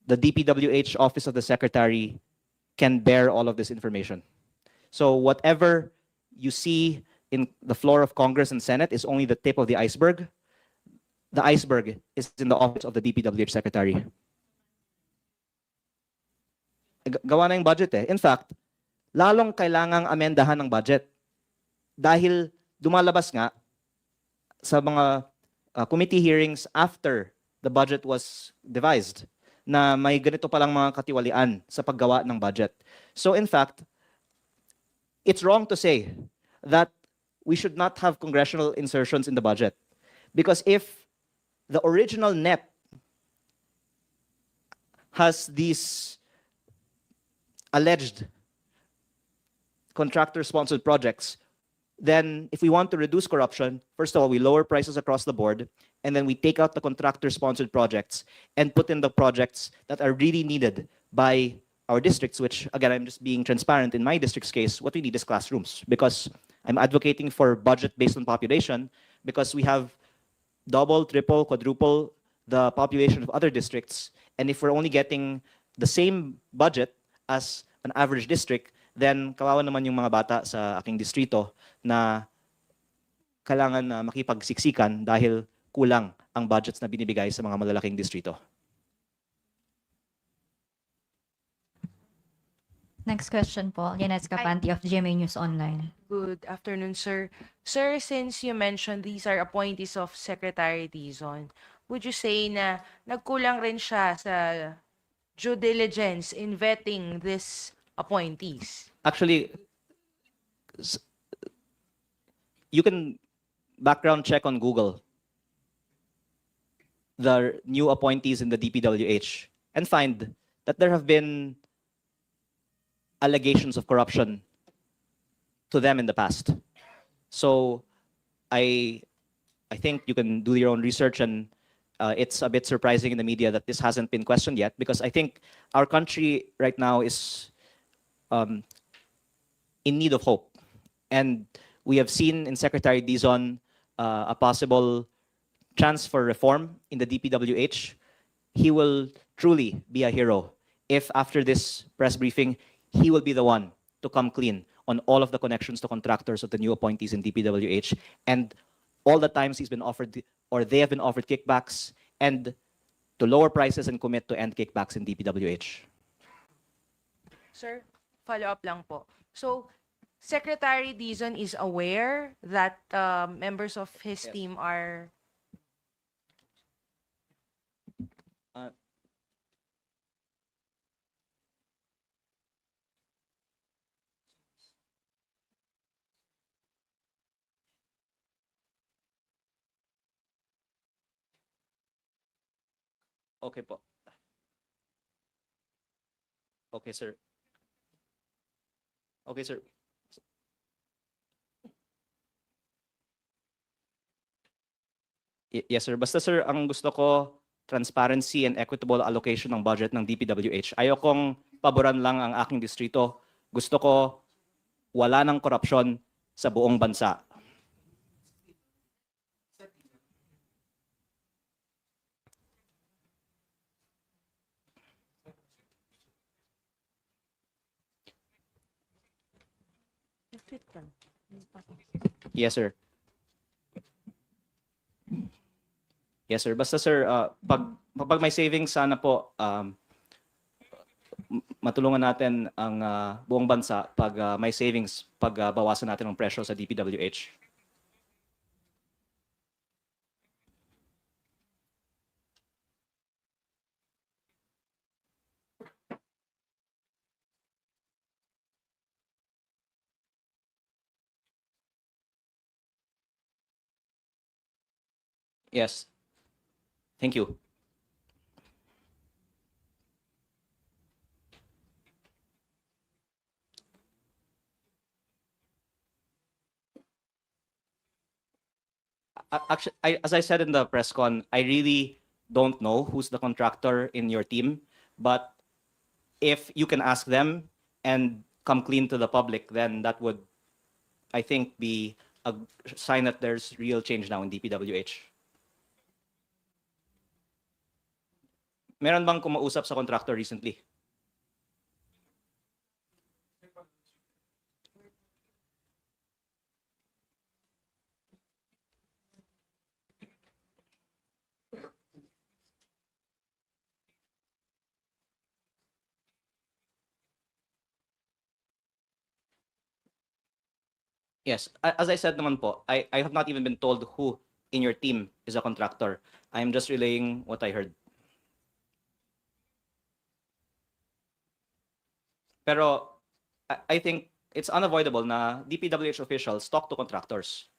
the DPWH Office of the Secretary can bear all of this information. So whatever you see in the floor of Congress and Senate is only the tip of the iceberg. The iceberg is in the office of the DPWH Secretary. Gawa na yung budget eh. In fact, lalong kailangang amendahan ng budget. Dahil dumalabas nga sa mga committee hearings after the budget was devised na may ganito palang mga katiwalian sa paggawa ng budget. So in fact, it's wrong to say that we should not have congressional insertions in the budget. Because if the original NEP has these alleged contractor-sponsored projects, then if we want to reduce corruption, first of all, we lower prices across the board, and then we take out the contractor-sponsored projects and put in the projects that are really needed by our districts, which, again, I'm just being transparent. In my district's case, what we need is classrooms, because I'm advocating for budget based on population, because we have double, triple, quadruple the population of other districts, and if we're only getting the same budget as an average district, then kawawa naman yung mga bata sa aking distrito na kailangan na makipagsiksikan dahil kulang ang budgets na binibigay sa mga malalaking distrito. Next question po, Yanez Capanti of GMA News Online. Good afternoon, sir. Sir, since you mentioned these are appointees of Secretary Dizon, would you say na nagkulang rin siya sa due diligence in vetting these appointees? Actually, you can background check on Google the new appointees in the DPWH and find that there have been allegations of corruption to them in the past. So I think you can do your own research, and it's a bit surprising in the media that this hasn't been questioned yet, because I think our country right now is in need of hope. And we have seen in Secretary Dizon a possible chance for reform in the DPWH. He will truly be a hero if after this press briefing, he will be the one to come clean on all of the connections to contractors of the new appointees in DPWH, and all the times he's been offered, or they have been offered kickbacks, and to lower prices and commit to end kickbacks in DPWH. Sir, follow up lang po. So, Secretary Dizon is aware that members of his Yes. team are... Okay po. Okay, sir. Okay, sir. Yes, sir. Basta, sir, ang gusto ko, transparency and equitable allocation ng budget ng DPWH. Ayokong paboran lang ang aking distrito. Gusto ko wala ng korupsyon sa buong bansa. Yes, sir. Yes, sir. Basta, sir, pag may savings, sana po matulungan natin ang buong bansa pag may savings, pag bawasan natin ang presyo sa DPWH. Yes. Thank you. Actually, as I said in the press con, I really don't know who's the contractor in your team, but if you can ask them and come clean to the public, then that would, I think, be a sign that there's real change now in DPWH. Meron bang kumausap sa contractor recently? Yes, as I said naman po, I have not even been told who in your team is a contractor. I'm just relaying what I heard. Pero I think it's unavoidable na DPWH officials talk to contractors.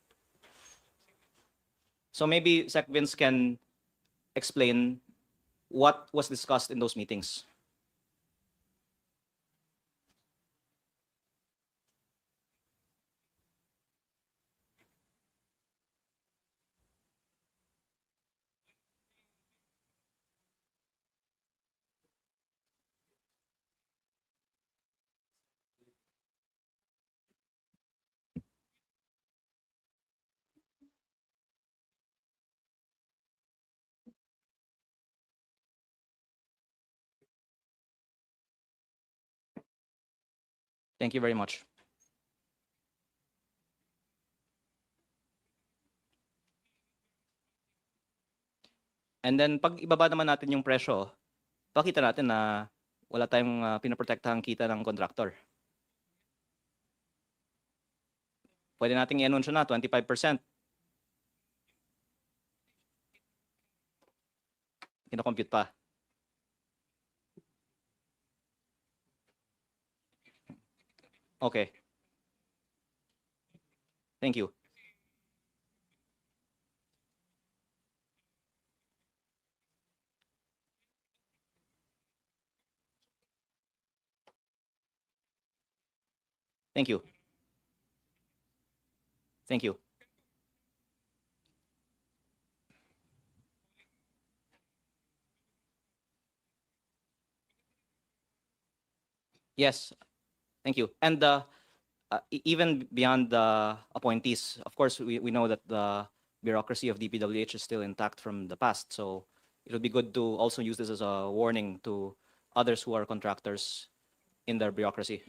So maybe Sec Vince can explain what was discussed in those meetings. Thank you very much. And then pag ibaba naman natin yung presyo, pakita natin na wala tayong pinaprotektahang kita ng contractor. Pwede nating i-anunsyo na 25%. Kino-compute pa. Okay. Thank you. Thank you. Thank you. Yes, thank you. And even beyond the appointees, of course, we know that the bureaucracy of DPWH is still intact from the past. So it would be good to also use this as a warning to others who are contractors in their bureaucracy.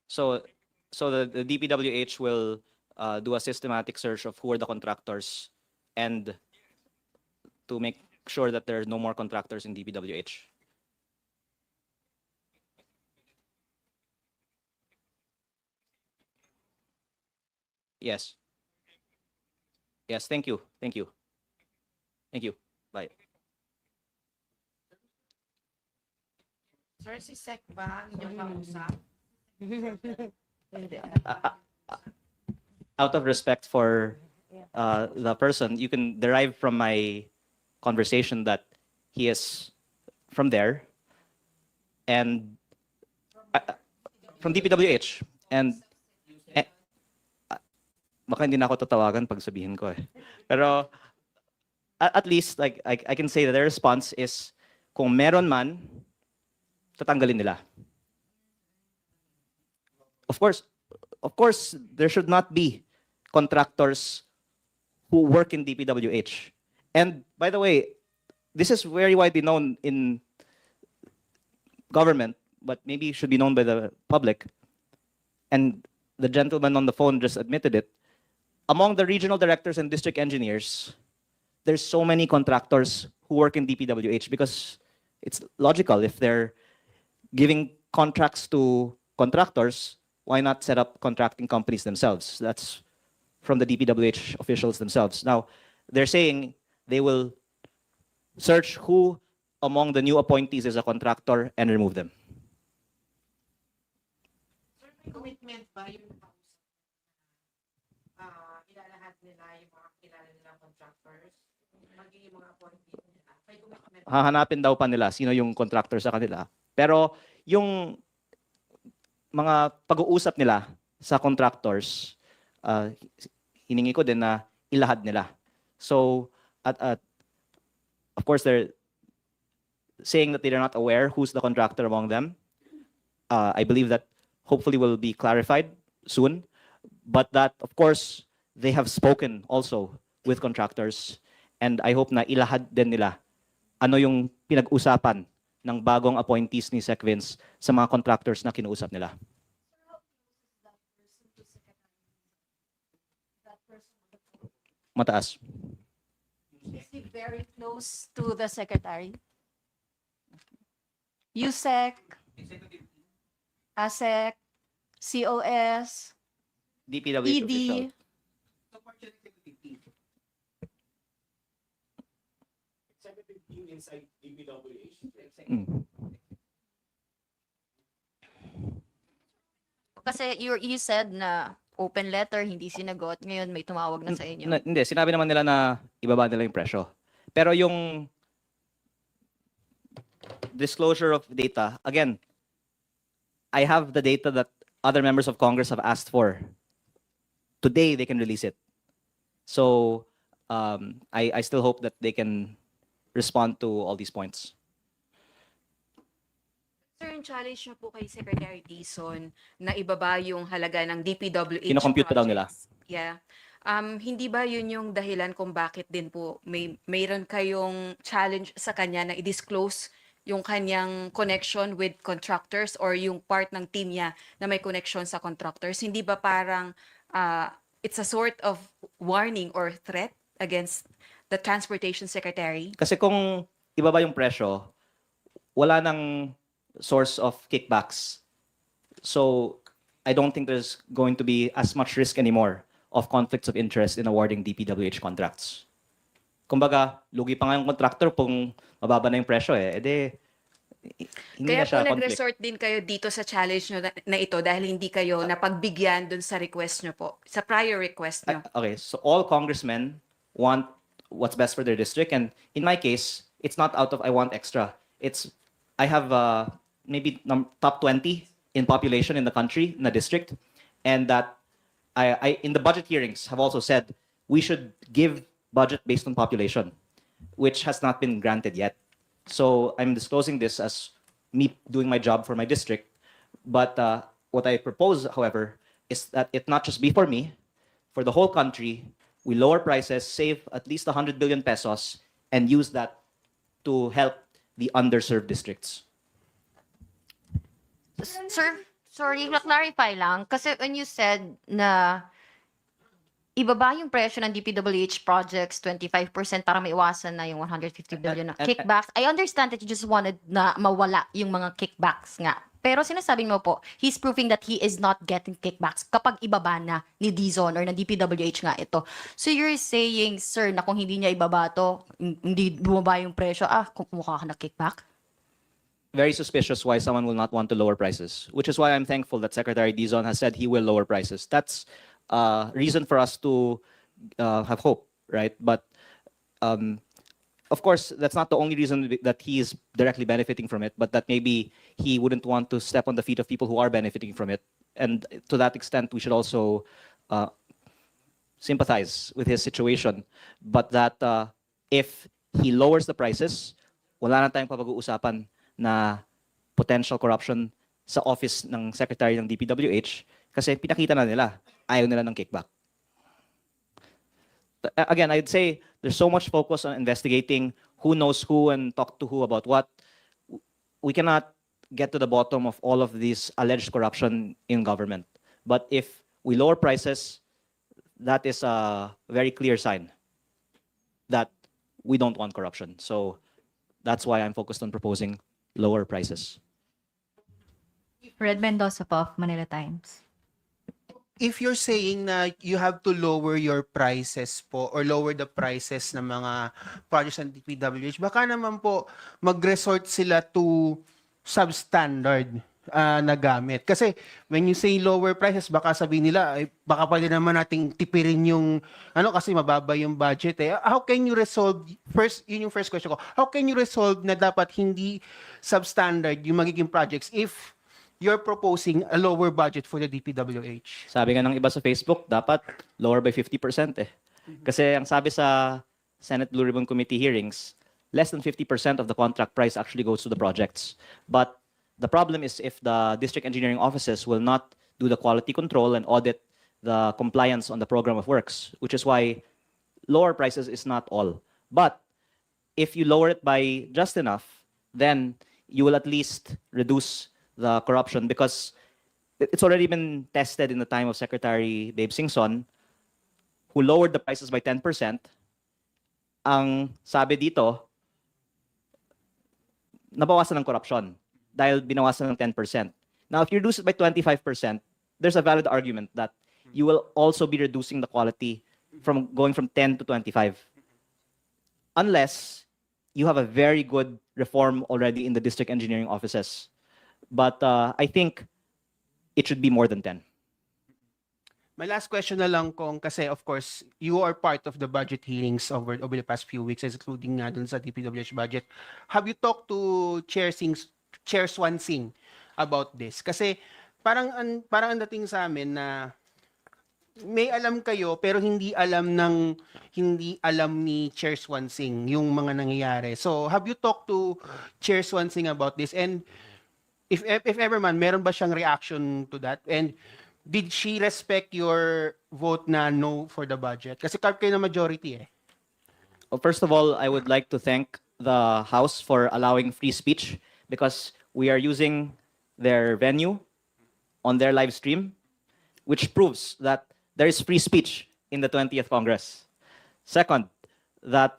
So the DPWH will do a systematic search of who are the contractors and to make sure that there are no more contractors in DPWH. Yes. Yes, thank you. Thank you. Thank you. Bye. Sir, si Sec ba ang inyong kausap? Out of respect for the person, you can derive from my conversation that he is from there and from DPWH. And eh, baka hindi na ako tatawagan pag sabihin ko eh. Pero at least like I can say that their response is kung meron man, tatanggalin nila. Of course, there should not be contractors who work in DPWH. And by the way, this is very widely known in government, but maybe should be known by the public. And the gentleman on the phone just admitted it. Among the regional directors and district engineers, there's so many contractors who work in DPWH because it's logical. If they're giving contracts to contractors, why not set up contracting companies themselves? That's from the DPWH officials themselves. Now, they're saying they will search who among the new appointees is a contractor and remove them. Sir, may commitment ba yung ilalahat nila yung mga kilala nilang contractors? Magiging mga appointees nila? May commitment. Hahanapin daw pa nila sino yung contractor sa kanila. Pero yung mga pag-uusap nila sa contractors, hiningi ko din na ilahad nila. So, of course, they're saying that they're not aware who's the contractor among them. I believe that hopefully will be clarified soon. But that, of course, they have spoken also with contractors. And I hope na ilahad din nila ano yung pinag-usapan ng bagong appointees ni Sec Vince sa mga contractors na kinuusap nila. Mataas. Is he very close to the secretary? USEC, ASEC, COS, DPWH official. ED. Mm. Kasi you said na open letter, hindi sinagot. Ngayon may tumawag na sa inyo. Hindi, sinabi naman nila na ibaba nila yung presyo. Pero yung disclosure of data, again, I have the data that other members of Congress have asked for. Today, they can release it. So, I still hope that they can respond to all these points. Sir, yung challenge niyo po kay Secretary Dizon na ibaba yung halaga ng DPWH Kinocompute daw nila. projects. Yeah. Hindi ba yun yung dahilan kung bakit din po mayroon kayong challenge sa kanya na i-disclose yung kanyang connection with contractors or yung part ng team niya na may connection sa contractors? Hindi ba parang it's a sort of warning or threat against the Transportation Secretary? Kasi kung ibaba yung presyo, wala nang source of kickbacks. So, I don't think there's going to be as much risk anymore of conflicts of interest in awarding DPWH contracts. Kumbaga, lugi pa nga yung contractor kung mababa na yung presyo eh. Hindi Kaya na siya po conflict. nag-resort din kayo dito sa challenge nyo na ito dahil hindi kayo napagbigyan dun sa request nyo po, sa prior request nyo. Okay, so all congressmen want what's best for their district, and in my case, it's not out of I want extra. It's I have maybe top 20 in population in the country, in the district, and that I in the budget hearings have also said we should give budget based on population, which has not been granted yet. So I'm disclosing this as me doing my job for my district. But what I propose, however, is that it not just be for me, for the whole country, we lower prices, save at least 100 billion pesos, and use that to help the underserved districts. Sir, sorry, clarify lang. Kasi when you said na ibaba yung presyo ng DPWH projects 25% para maiwasan na yung 150 billion na kickbacks. I understand that you just wanted na mawala yung mga kickbacks nga. Pero sinasabi mo po, he's proving that he is not getting kickbacks kapag ibaba na ni Dizon or na DPWH nga ito. So you're saying, sir, na kung hindi niya ibaba to, hindi bumaba yung presyo, kumuha ka na kickback? Very suspicious why someone will not want to lower prices, which is why I'm thankful that Secretary Dizon has said he will lower prices. That's reason for us to have hope, right? But of course, that's not the only reason that he is directly benefiting from it, but that maybe he wouldn't want to step on the feet of people who are benefiting from it and to that extent, we should also sympathize with his situation. But that if he lowers the prices, wala na tayong papag-uusapan na potential corruption sa office ng Secretary ng DPWH kasi pinakita na nila, ayaw nila ng kickback. Again, I'd say there's so much focus on investigating who knows who and talk to who about what. We cannot get to the bottom of all of this alleged corruption in government. But if we lower prices, that is a very clear sign that we don't want corruption. So that's why I'm focused on proposing lower prices. Red Mendoza po of Manila Times. If you're saying na you have to lower your prices po or lower the prices ng mga projects ng DPWH, baka naman po mag-resort sila to substandard na gamit. Kasi when you say lower prices, baka sabihin nila, ay, baka pwede naman nating tipirin yung, kasi mababa yung budget eh. How can you resolve, yun yung first question ko, how can you resolve na dapat hindi substandard yung magiging projects if you're proposing a lower budget for the DPWH? Sabi nga ng iba sa Facebook, dapat lower by 50% eh. Kasi ang sabi sa Senate Blue Ribbon Committee hearings, less than 50% of the contract price actually goes to the projects. But the problem is if the district engineering offices will not do the quality control and audit the compliance on the program of works, which is why lower prices is not all. But if you lower it by just enough, then you will at least reduce the corruption because it's already been tested in the time of Secretary Babe Singson, who lowered the prices by 10%. Ang sabi dito, nabawasan ng corruption dahil binawasan ng 10%. Now, if you reduce it by 25%, there's a valid argument that you will also be reducing the quality from going from 10 to 25. Unless you have a very good reform already in the district engineering offices. But I think it should be more than 10. My last question na lang kung, kasi of course, you are part of the budget hearings over the past few weeks, including na dun sa DPWH budget. Have you talked to Chair Swansing about this? Kasi parang ang dating sa amin na may alam kayo pero hindi alam ni Chair Swansing yung mga nangyayari. So have you talked to Chair Swansing about this? And if ever man, meron ba siyang reaction to that? And did she respect your vote na no for the budget? Kasi carb kayo na majority eh. Well, first of all, I would like to thank the House for allowing free speech because we are using their venue on their live stream, which proves that there is free speech in the 20th Congress. Second, that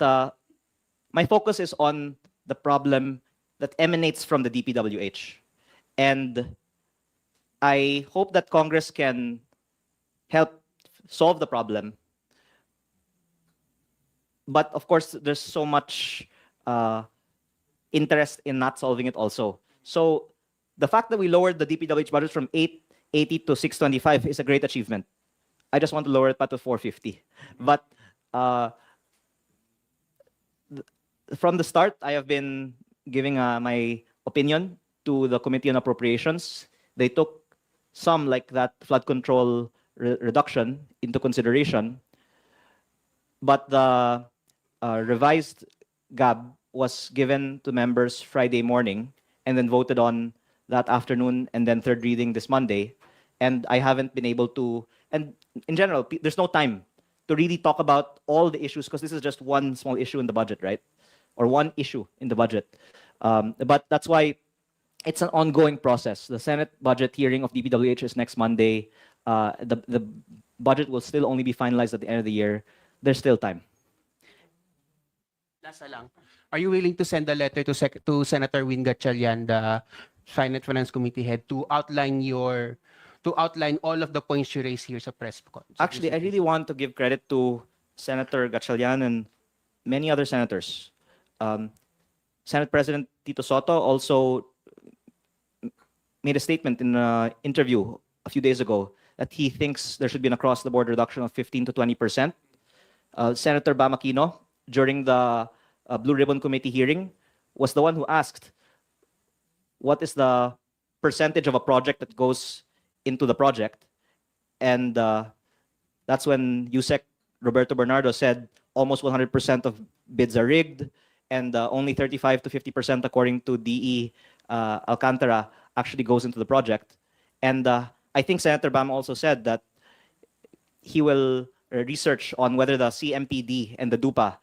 my focus is on the problem that emanates from the DPWH. And I hope that Congress can help solve the problem. But of course, there's so much interest in not solving it also. So the fact that we lowered the DPWH budget from 880 to 625 is a great achievement. I just want to lower it back to 450. But from the start, I have been giving my opinion to the Committee on Appropriations. They took some, like that flood control reduction, into consideration. But the revised GAB was given to members Friday morning and then voted on that afternoon and then third reading this Monday. And I haven't been able to, and in general, there's no time to really talk about all the issues because this is just one small issue in the budget, right? Or one issue in the budget. But that's why it's an ongoing process. The Senate budget hearing of DPWH is next Monday. The budget will still only be finalized at the end of the year. There's still time. Last na lang. Are you willing to send a letter to Senator Win Gatchalian, the Finance Committee head, to outline all of the points you raised here sa press con? Actually, I really want to give credit to Senator Gatchalian and many other senators. Senate President Tito Soto also made a statement in an interview a few days ago that he thinks there should be an across-the-board reduction of 15 to 20%. Senator Bamakino, during the Blue Ribbon Committee hearing, was the one who asked, what is the percentage of a project that goes into the project. And that's when USEC Roberto Bernardo said almost 100% of bids are rigged, and only 35 to 50%, according to DE Alcantara, actually goes into the project. And I think Senator Bam also said that he will research on whether the CMPD and the DUPA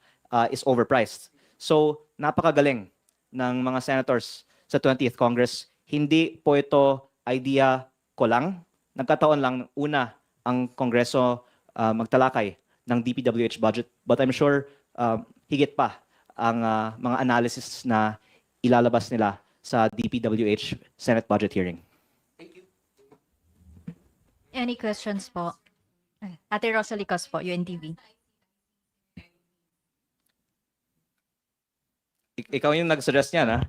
is overpriced. So, napakagaling ng mga senators sa 20th Congress. Hindi po ito idea ko lang. Nagkataon lang una ang Kongreso magtalakay ng DPWH budget. But I'm sure higit pa ang mga analysis na ilalabas nila sa DPWH Senate budget hearing. Any questions po? Ate Rosalie Cos po, UNTV. Ikaw yung nag-suggest niyan, ha?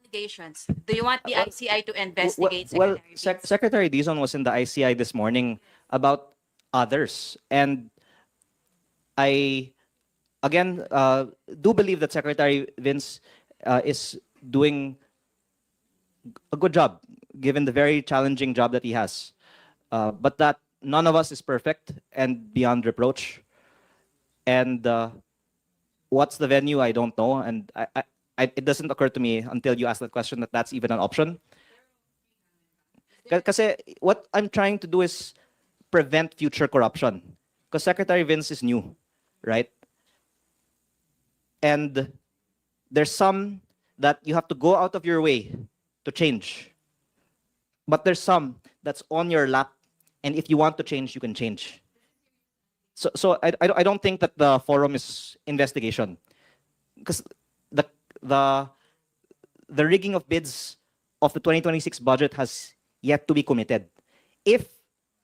Allegations. Do you want the ICI to investigate Well, Secretary Vince? Secretary Dizon was in the ICI this morning about others. And I, again, do believe that Secretary Vince is doing a good job, given the very challenging job that he has. But that none of us is perfect and beyond reproach. And what's the venue? I don't know. And it doesn't occur to me until you ask that question that that's even an option. Kasi what I'm trying to do is prevent future corruption. Because Secretary Vince is new, right? And there's some that you have to go out of your way to change. But there's some that's on your lap, and if you want to change, you can change. So I don't think that the forum is investigation, because the rigging of bids of the 2026 budget has yet to be committed. If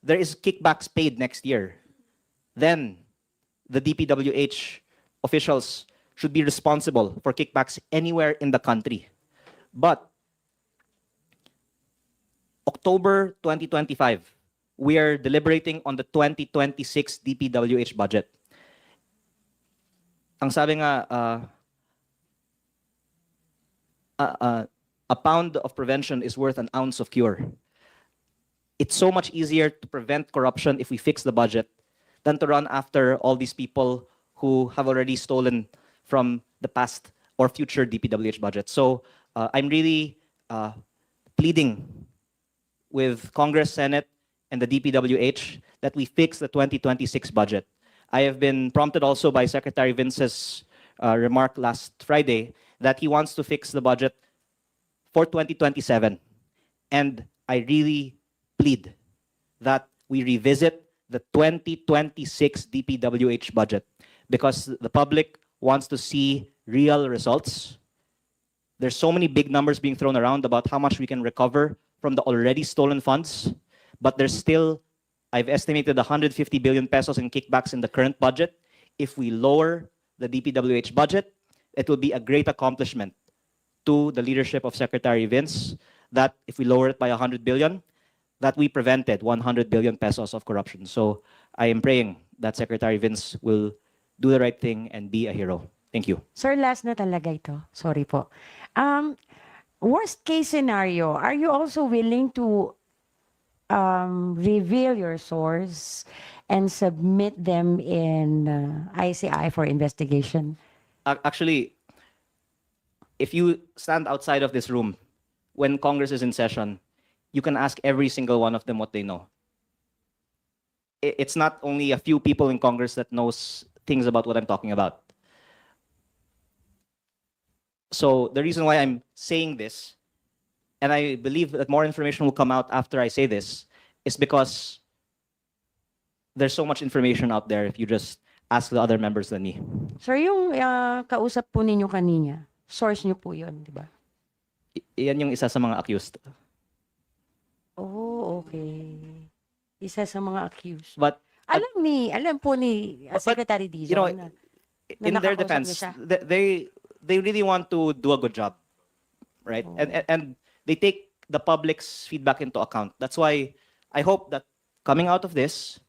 there is kickbacks paid next year, then the DPWH officials should be responsible for kickbacks anywhere in the country. But October 2025, we are deliberating on the 2026 DPWH budget. Ang sabi nga, a pound of prevention is worth an ounce of cure. It's so much easier to prevent corruption if we fix the budget than to run after all these people who have already stolen from the past or future DPWH budget. So I'm really pleading with Congress, Senate, and the DPWH that we fix the 2026 budget. I have been prompted also by Secretary Vince's remark last Friday that he wants to fix the budget for 2027. And I really plead that we revisit the 2026 DPWH budget, because the public wants to see real results. There's so many big numbers being thrown around about how much we can recover from the already stolen funds, but there's still, I've estimated 150 billion pesos in kickbacks in the current budget. If we lower the DPWH budget, it will be a great accomplishment to the leadership of Secretary Vince that if we lower it by 100 billion, that we prevented 100 billion pesos of corruption. So I am praying that Secretary Vince will do the right thing and be a hero. Thank you. Sir, last na talaga ito. Sorry po. Worst case scenario, are you also willing to reveal your source and submit them in ICI for investigation? Actually, if you stand outside of this room when Congress is in session, you can ask every single one of them what they know. It's not only a few people in Congress that knows things about what I'm talking about. So the reason why I'm saying this, and I believe that more information will come out after I say this, is because there's so much information out there if you just ask the other members than me. Sir, yung kausap po ninyo kanina, source nyo po yun, di ba? Yan yung isa sa mga accused. Oh, okay. Isa sa mga accused. But Alam po ni Secretary Dizon you know, na in their nakakausap defense, niya siya. they really want to do a good job, right? Oh. And they take the public's feedback into account. That's why I hope that coming out of this,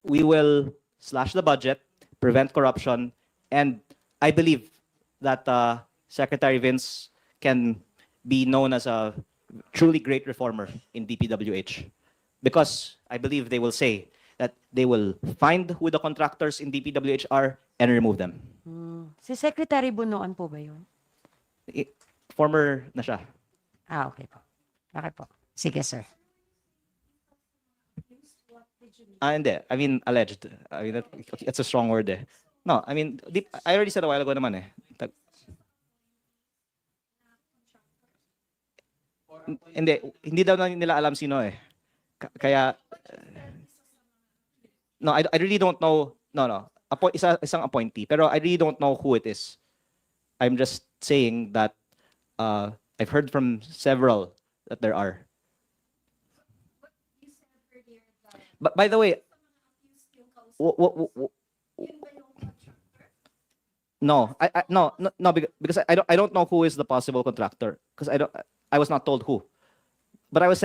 we will slash the budget, prevent corruption, and I believe that Secretary Vince can be known as a truly great reformer in DPWH. because I believe they will say that they will find who the contractors in DPWH are and remove them. Si Secretary Bunoan po ba yun? Former na siya. Okay po. Okay po. Sige, sir. Hindi. I mean, alleged. I mean, that's a strong word eh. No, I mean, I already said a while ago naman eh. Hindi daw nila alam sino eh. Kaya, no, I really don't know. No. Isang appointee. Pero I really don't know who it is. I'm just saying that I've heard from several that there are. But by the way, no, no, because I don't know who is the possible contractor because I was not told who, but I was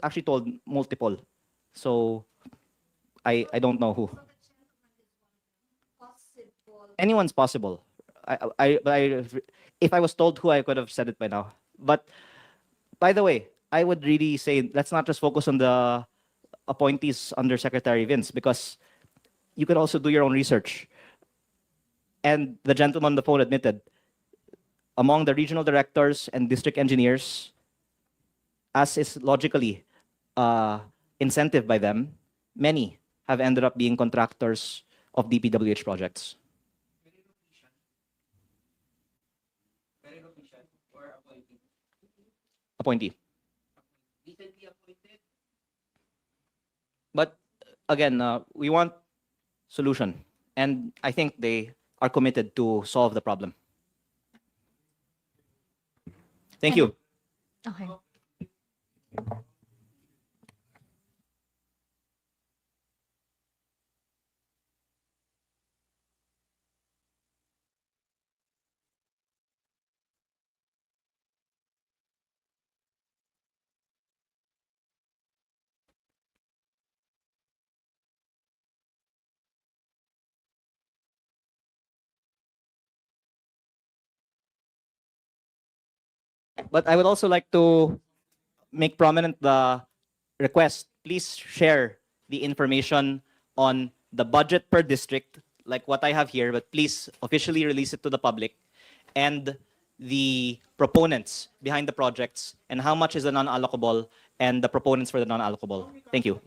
actually told multiple, so I don't know who. Anyone's possible. If I was told who, I could have said it by now. But by the way, I would really say let's not just focus on the appointees under Secretary Vince, because you could also do your own research. And the gentleman on the phone admitted, among the regional directors and district engineers, as is logically incentive by them, many have ended up being contractors of DPWH projects. Appointee. But again, we want solution, and I think they are committed to solve the problem. Thank you. Okay. But I would also like to make prominent the request. Please share the information on the budget per district, like what I have here, but please officially release it to the public, and the proponents behind the projects, and how much is the non-allocable, and the proponents for the non-allocable. Thank you.